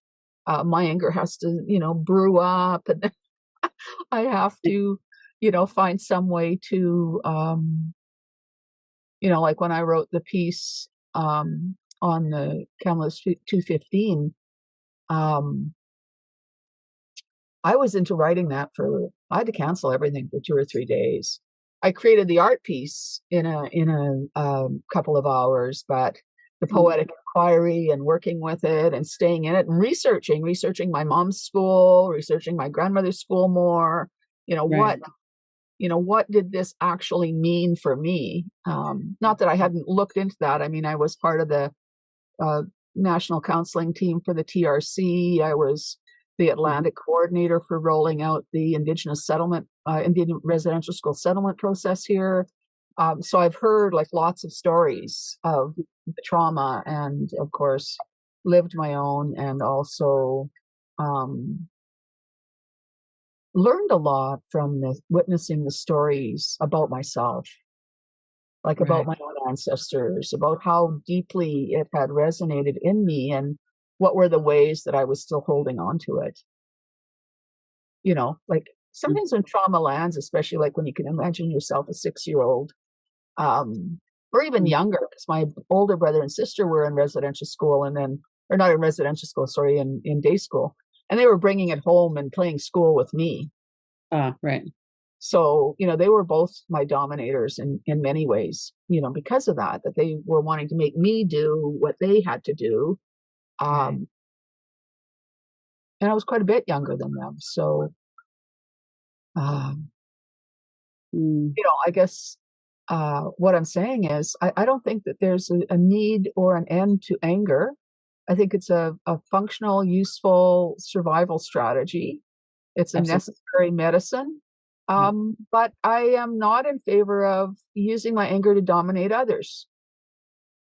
my anger has to, brew up, and I have to, find some way to, like when I wrote the piece on the Kamloops 215, um, I was into writing that I had to cancel everything for 2 or 3 days. I created the art piece in a couple of hours, but the poetic inquiry and working with it and staying in it and researching my mom's school, researching my grandmother's school more, you know, Right. what, what did this actually mean for me? Not that I hadn't looked into that. I mean, I was part of the uh, national counseling team for the TRC. I was the Atlantic coordinator for rolling out the Indigenous Indian residential school settlement process here. So I've heard like lots of stories of the trauma, and of course, lived my own, and also um, learned a lot from witnessing the stories about myself, like about Right. my own ancestors, about how deeply it had resonated in me and what were the ways that I was still holding on to it. Like sometimes when trauma lands, especially like when you can imagine yourself a 6-year-old, or even Mm-hmm. younger, because my older brother and sister were in residential school or not in residential school, sorry, in day school. And they were bringing it home and playing school with me. Ah, right. So, they were both my dominators in many ways, because of that they were wanting to make me do what they had to do. Right. Um, and I was quite a bit younger than them. So, um, Mm. I guess what I'm saying is I don't think that there's a need or an end to anger. I think it's a functional, useful survival strategy. It's a Absolutely. necessary medicine. Yeah. But I am not in favor of using my anger to dominate others.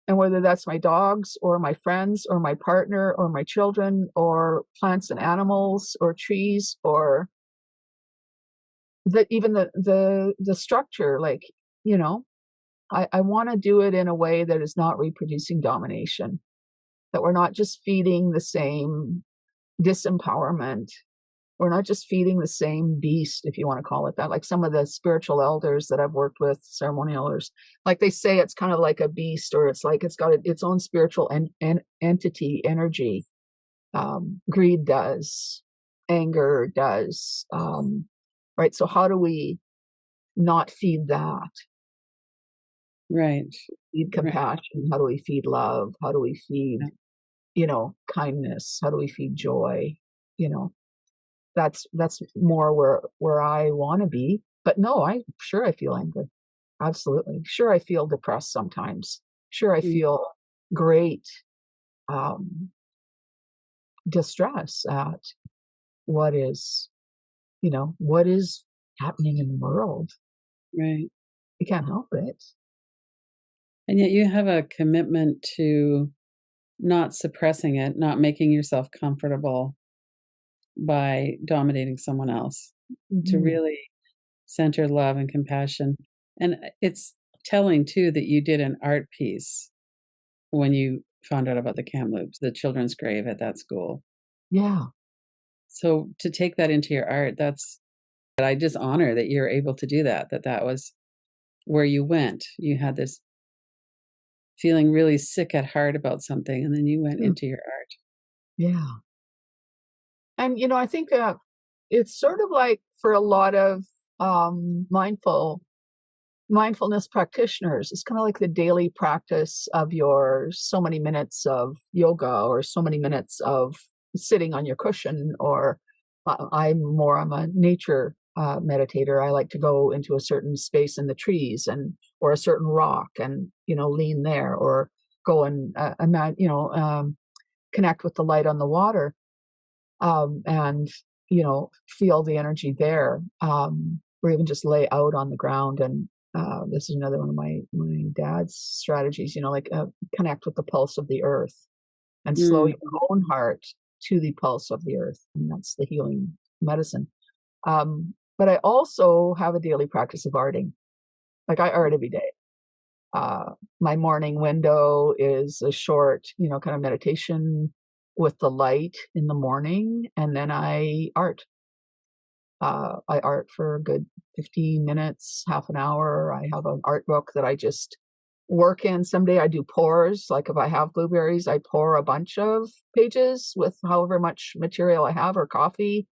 And whether that's my dogs or my friends or my partner or my children or plants and animals or trees or even the structure, like, you know, I want to do it in a way that is not reproducing domination, that we're not just feeding the same disempowerment. We're not just feeding the same beast, if you want to call it that. Like some of the spiritual elders that I've worked with, ceremonial elders, like they say it's kind of like a beast, or it's like it's got its own spiritual entity, energy. Greed does, anger does. Right. So how do we not feed that? Right. Feed Right. compassion? How do we feed love? How do we feed, Yeah. kindness? How do we feed joy? You know, that's more where I want to be. But no, I sure I feel angry. Absolutely. Sure I feel depressed sometimes. Sure I Mm. feel great um distress at what is, what is happening in the world. Right. You can't help it. And yet you have a commitment to not suppressing it, not making yourself comfortable by dominating someone else, to Mhm. really center love and compassion. And it's telling too that you did an art piece when you found out about the Kamloops, the children's grave at that school. Yeah. So to take that into your art, that I just honor that you're able to do that, that was where you went. You had this feeling really sick at heart about something, and then you went Mm. into your art. Yeah. And I think it's sort of like for a lot of mindfulness practitioners, it's kind of like the daily practice of your so many minutes of yoga or so many minutes of sitting on your cushion. Or I'm a nature meditator. I like to go into a certain space in the trees or a certain rock and lean there, or go and connect with the light on the water, and feel the energy there, or even just lay out on the ground and This is another one of my dad's strategies, like connect with the pulse of the earth and slow Mm. your own heart to the pulse of the earth. And that's the healing medicine. But I also have a daily practice of arting. Like I art every day. My morning window is a short, kind of meditation with the light in the morning, and then I art. I art for a good 15 minutes, half an hour. I have an art book that I just work in. Someday I do pours. Like if I have blueberries, I pour a bunch of pages with however much material I have, or coffee.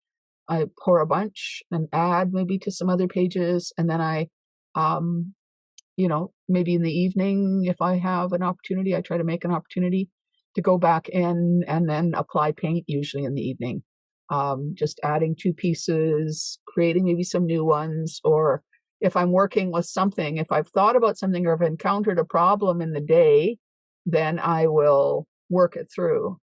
I pour a bunch and add maybe to some other pages. And then um, maybe in the evening, if I have an opportunity, I try to make an opportunity to go back in and then apply paint, usually in the evening. Just adding two pieces, creating maybe some new ones, or if I'm working with something, if I've thought about something or I've encountered a problem in the day, then I will work it through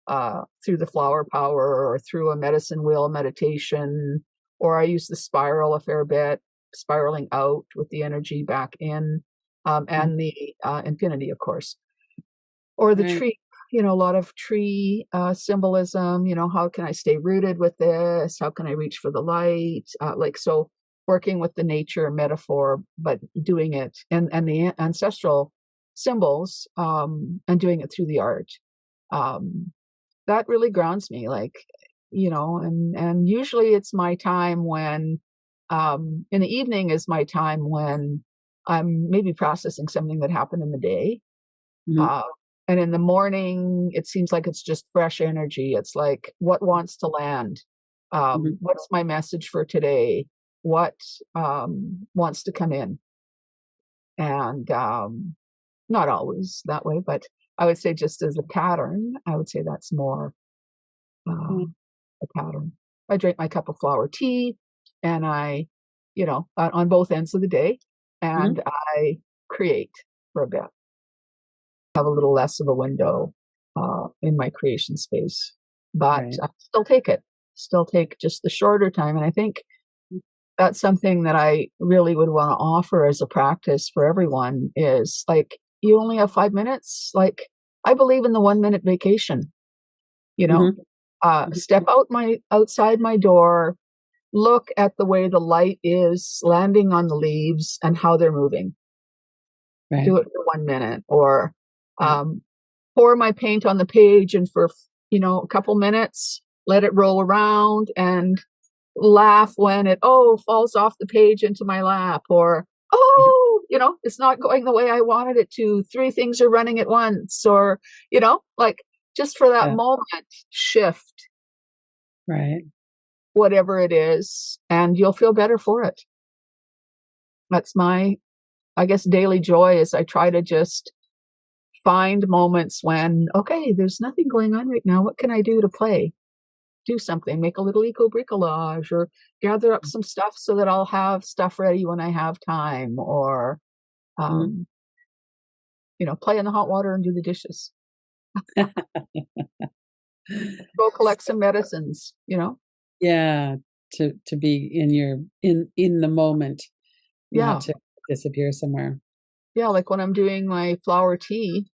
the flower power or through a medicine wheel meditation, or I use the spiral a fair bit, spiraling out with the energy back in, Mm. and the infinity, of course, or the Right. tree. A lot of tree symbolism. How can I stay rooted with this? How can I reach for the light? So, working with the nature metaphor, but doing it and the ancestral symbols, and doing it through the art. Um, that really grounds me, and usually it's my time when in the evening is my time when I'm maybe processing something that happened in the day. Mhm. uh, and in the morning it seems like it's just fresh energy. It's like, what wants to land? Mhm. What's my message for today? What wants to come in? And not always that way, but I would say, just as a pattern, I would say that's more uh, Mm. a pattern. I drink my cup of flower tea, and on both ends of the day, Mhm. and I create for a bit. Have a little less of a window in my creation space, but Right. I still take just the shorter time. And I think that's something that I really would want to offer as a practice for everyone, is like, you only have 5 minutes. Like, I believe in the 1 minute vacation, you know, Mhm. Mhm. step outside my door, look at the way the light is landing on the leaves and how they're moving. Right. Do it for 1 minute, or Right. um, pour my paint on the page, and for a couple minutes, let it roll around, and laugh when it falls off the page into my lap, or it's not going the way I wanted it to. Three things are running at once, or like, just for that Yeah. moment, shift Right. whatever it is, and you'll feel better for it. That's my, I guess, daily joy, is I try to just find moments when, okay, there's nothing going on right now. What can I do to play? Do something, make a little eco-bricolage, or gather up some stuff so that I'll have stuff ready when I have time, or, Mhm. um, play in the hot water and do the dishes. Go collect some medicines. Yeah, to be in your in the moment, not Yeah. to disappear somewhere. Yeah, like when I'm doing my flower tea,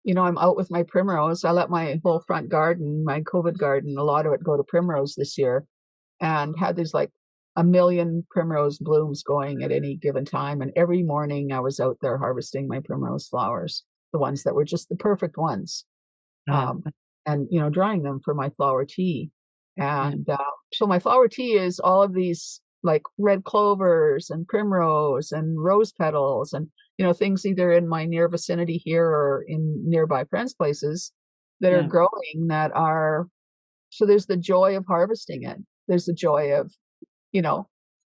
I'm out with my primrose. I let my whole front garden, my COVID garden, a lot of it go to primrose this year, and had there's like a million primrose blooms going at any given time. And every morning I was out there harvesting my primrose flowers, the ones that were just the perfect ones, Ah, um, and drying them for my flower tea. yeah, And so my flower tea is all of these, like, red clovers and primrose and rose petals, and things either in my near vicinity here or in nearby friends' places that are yeah, growing, that are, so there's the joy of harvesting it. There's the joy of you know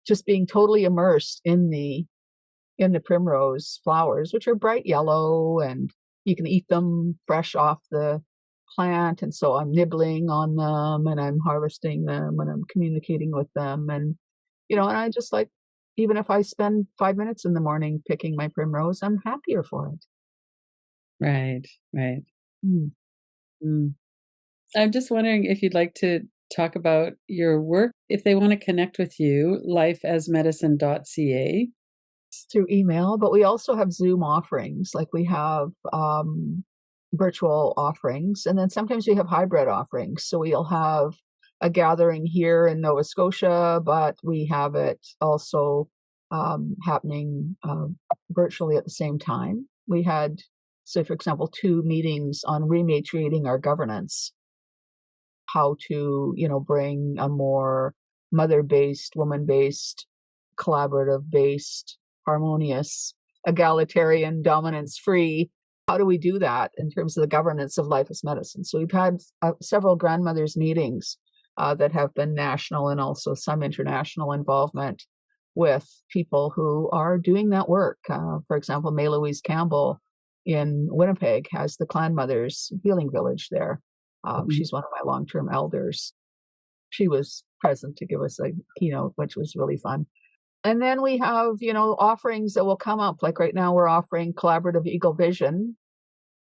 just being totally immersed in the primrose flowers, which are bright yellow, and you can eat them fresh off the plant. And so I'm nibbling on them, and I'm harvesting them, and I'm communicating with them. And I just, like, even if I spend 5 minutes in the morning picking my primrose, I'm happier for it. right, right. Mm. Mm. I'm just wondering if you'd like to talk about your work, if they want to connect with you, lifeasmedicine.ca. through email, but we also have Zoom offerings. Like we have virtual offerings, and then sometimes we have hybrid offerings. So we'll have a gathering here in Nova Scotia, but we have it also happening virtually at the same time. We had, so for example, 2 meetings on rematriating our governance, how to, bring a more mother-based, woman-based, collaborative-based, harmonious, egalitarian, dominance-free. How do we do that in terms of the governance of life as medicine? So we've had several grandmothers meetings that have been national and also some international involvement with people who are doing that work. For example, May Louise Campbell in Winnipeg has the Clan Mothers Healing Village there. She's one of my long-term elders. She was present to give us a keynote, which was really fun. And then we have, offerings that will come up. Like right now, we're offering collaborative Eagle Vision.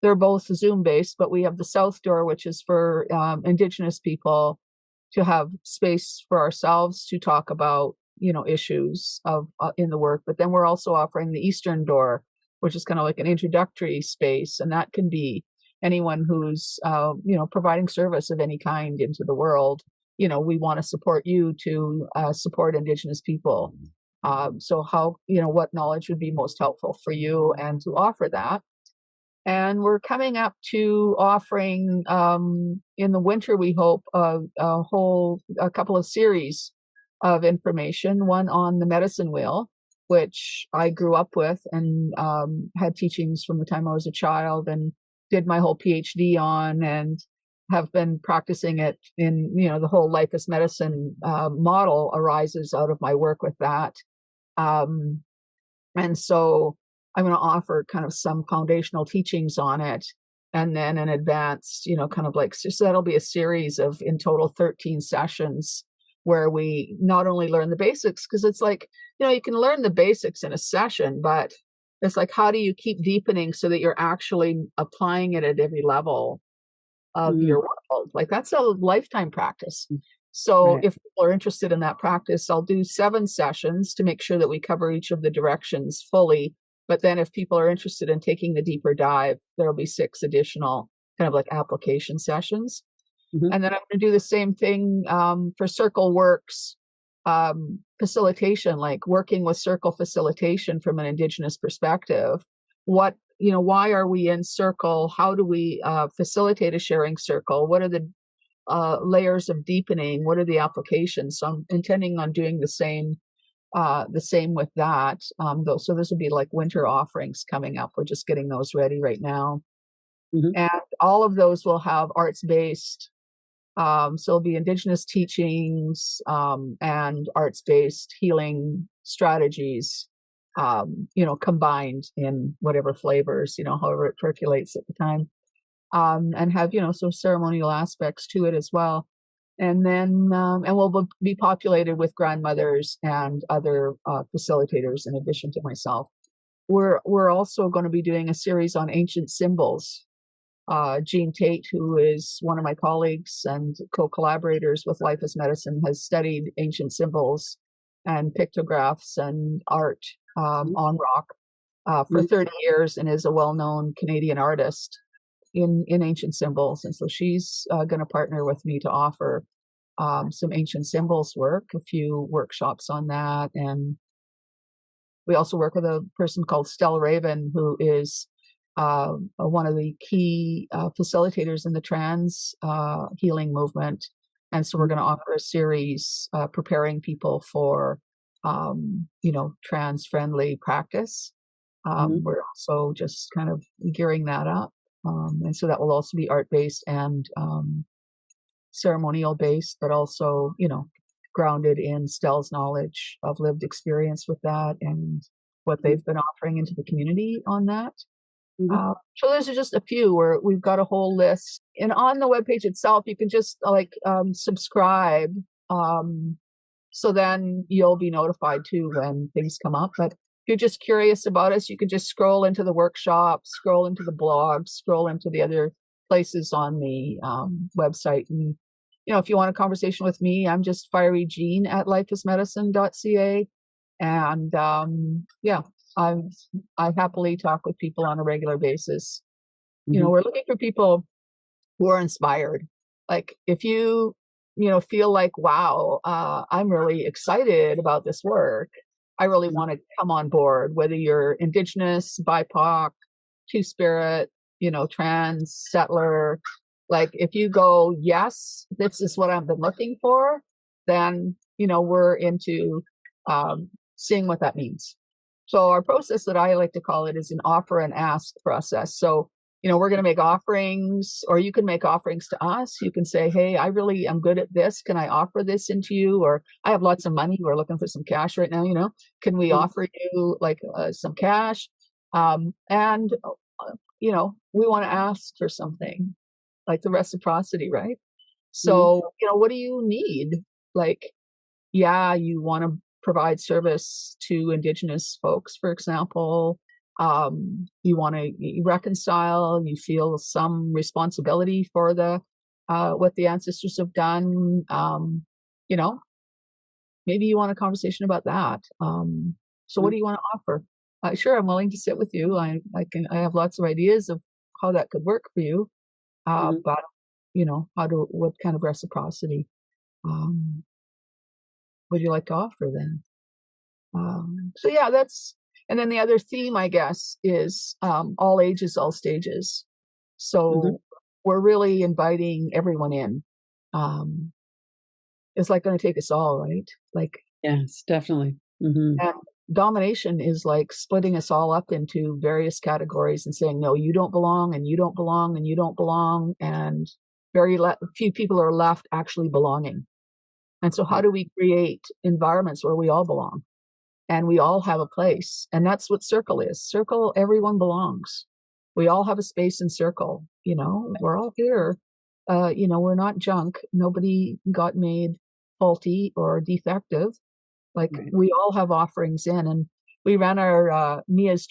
They're both Zoom-based, but we have the South Door, which is for Indigenous people to have space for ourselves to talk about, issues of in the work. But then we're also offering the Eastern Door, which is kind of like an introductory space, and that can be anyone who's, providing service of any kind into the world. We want to support you to support Indigenous people. So how, what knowledge would be most helpful for you and to offer that. And we're coming up to offering in the winter, we hope, a couple of series of information, one on the medicine wheel, which I grew up with and had teachings from the time I was a child and did my whole PhD on, and have been practicing it in, the whole life as medicine model arises out of my work with that. And so I'm going to offer kind of some foundational teachings on it, and then an advanced, kind of like, so that'll be a series of in total 13 sessions where we not only learn the basics, because it's like, you can learn the basics in a session, but it's like, how do you keep deepening so that you're actually applying it at every level of your world? Like that's a lifetime practice. So Right. if people are interested in that practice, I'll do 7 sessions to make sure that we cover each of the directions fully. But then if people are interested in taking the deeper dive, there'll be 6 additional kind of like application sessions. And then I'm going to do the same thing for Circle Works facilitation, like working with Circle facilitation from an Indigenous perspective. What, why are we in Circle? How do we facilitate a sharing circle? What are the layers of deepening? What are the applications? So I'm intending on doing the same with that. So this will be like winter offerings coming up. We're just getting those ready right now. And all of those will have arts-based. So it'll be Indigenous teachings and arts-based healing strategies, combined in whatever flavors, however it percolates at the time, and have, some ceremonial aspects to it as well. And then, and we'll be populated with grandmothers and other facilitators in addition to myself. We're also going to be doing a series on ancient symbols. Jean Tate, who is one of my colleagues and co-collaborators with Life as Medicine, has studied ancient symbols and pictographs and art on rock for 30 years and is a well-known Canadian artist in ancient symbols. And so she's going to partner with me to offer some ancient symbols work, a few workshops on that. And we also work with a person called Stella Raven, who is one of the key facilitators in the trans healing movement. And so we're going to offer a series preparing people for, trans-friendly practice. We're also just kind of gearing that up. And so that will also be art-based and ceremonial-based, but also, grounded in Stella's knowledge of lived experience with that and what they've been offering into the community on that. So those are just a few where we've got a whole list. And on the webpage itself, you can just subscribe. So then you'll be notified too when things come up. But if you're just curious about us, you can just scroll into the workshop, scroll into the blog, scroll into the other places on the website. And, if you want a conversation with me, I'm just Fyre Jean at lifeasmedicine.ca. And yeah, I happily talk with people on a regular basis. Hmm. We're looking for people who are inspired. Like if feel like, wow, I'm really excited about this work. I really want to come on board, whether you're Indigenous, BIPOC, Two-Spirit, trans, settler. Like if you go, yes, this is what I've been looking for, then, we're into seeing what that means. So our process that I like to call it is an offer and ask process. So we're going to make offerings, or you can make offerings to us. You can say, hey, I really am good at this. Can I offer this into you? Or I have lots of money. We're looking for some cash right now. Can we offer you like some cash? And, we want to ask for something like the reciprocity, right? Hmm. So, what do you need? Like, yeah, you want to provide service to Indigenous folks, for example. You want to reconcile, you feel some responsibility for the what the ancestors have done. You know, Maybe you want a conversation about that. So what do you want to offer? Sure, I'm willing to sit with you. I have lots of ideas of how that could work for you. Hmm. But what kind of reciprocity um, would you like to offer then? So yeah, and then the other theme, I guess, is all ages, all stages. Hmm. So we're really inviting everyone in. Um, it's like going to take us all, right? Like, Yes, definitely. Hmm. and domination is like splitting us all up into various categories and saying, no, you don't belong, and you don't belong, and you don't belong, and few people are left actually belonging. And so, how do we create environments where we all belong? And we all have a place. And that's what circle is. Circle, everyone belongs. We all have a space in circle. We're all here. We're not junk. Nobody got made faulty or defective. Like Right. we all have offerings in. And we ran our Mia's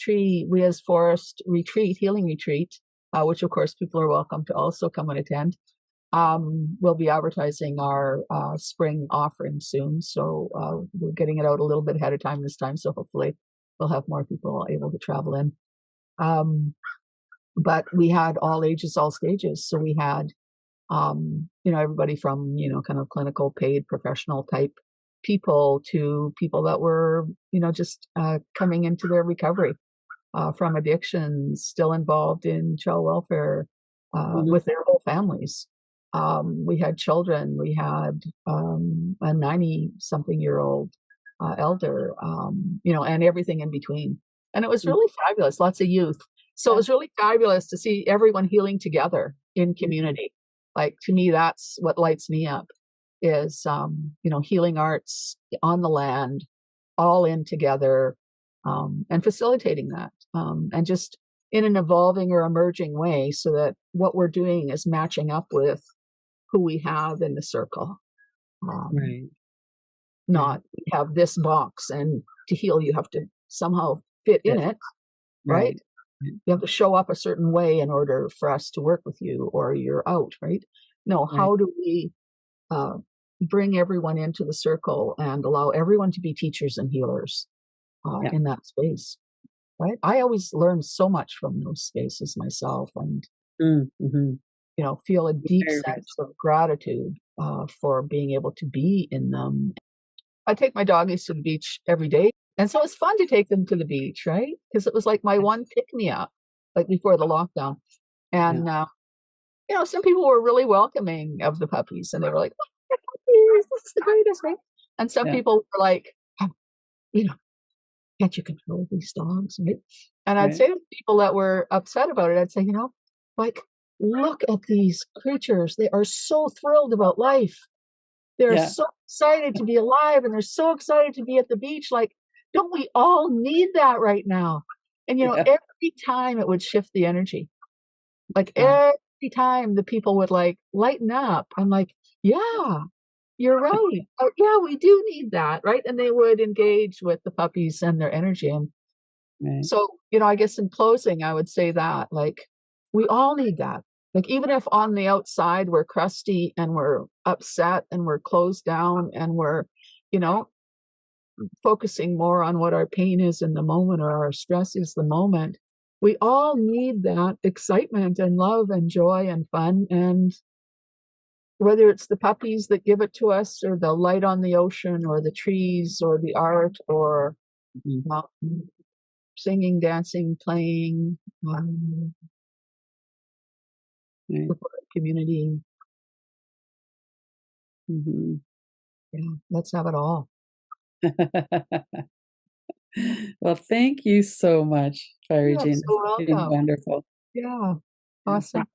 Forest retreat, healing retreat, which of course people are welcome to also come and attend. We'll be advertising our spring offering soon, so we're getting it out a little bit ahead of time this time. So hopefully, we'll have more people able to travel in. Um, but we had all ages, all stages. So we had, everybody from kind of clinical, paid, professional type people to people that were, just coming into their recovery from addictions, still involved in child welfare Hmm. with their whole families. We had children. We had a 90-something-year-old elder, and everything in between. And it was really fabulous. Lots of youth. So it was really fabulous to see everyone healing together in community. Like to me, that's what lights me up is healing arts on the land, all in together, and facilitating that, and just in an evolving or emerging way so that what we're doing is matching up with who we have in the circle. Um, Right. Right. Not we have this box, and to heal, you have to somehow fit in Fit. it, right? Right. Right. You have to show up a certain way in order for us to work with you, or you're out, right? No, Right. how do we uh, bring everyone into the circle and allow everyone to be teachers and healers Yeah. in that space? Right. I always learn so much from those spaces myself, and Mm-hmm. feel a deep Very rich. sense of gratitude for being able to be in them. I take my doggies to the beach every day, and so it's fun to take them to the beach, right? Because it was like my one pick me up, like before the lockdown. Yeah. And some people were really welcoming of the puppies, and they were like, "Oh, puppies, this is the greatest thing." And some Yeah. people were like, "Oh, you know, can't you control these dogs?" Right? And I'd Right. say to people that were upset about it, I'd say, like, look at these creatures. They are so thrilled about life. They're Yeah. so excited to be alive, and they're so excited to be at the beach. Like, don't we all need that right now? And, Yeah. every time it would shift the energy. Like, Wow. every time the people would, like, lighten up. I'm like, yeah, you're right. Oh, yeah, we do need that, right? And they would engage with the puppies and their energy. And Right. so, I guess in closing, I would say that, like, we all need that. Like, even if on the outside we're crusty and we're upset and we're closed down and we're, you know, focusing more on what our pain is in the moment or our stress is the moment. We all need that excitement and love and joy and fun. And whether it's the puppies that give it to us, or the light on the ocean, or the trees, or the art, or singing, dancing, playing, Right. with our community. Mhm. Yeah, let's have it all. Well, thank you so much, Fyre You're Jean. so It's been welcome. wonderful. Yeah, Yeah. awesome.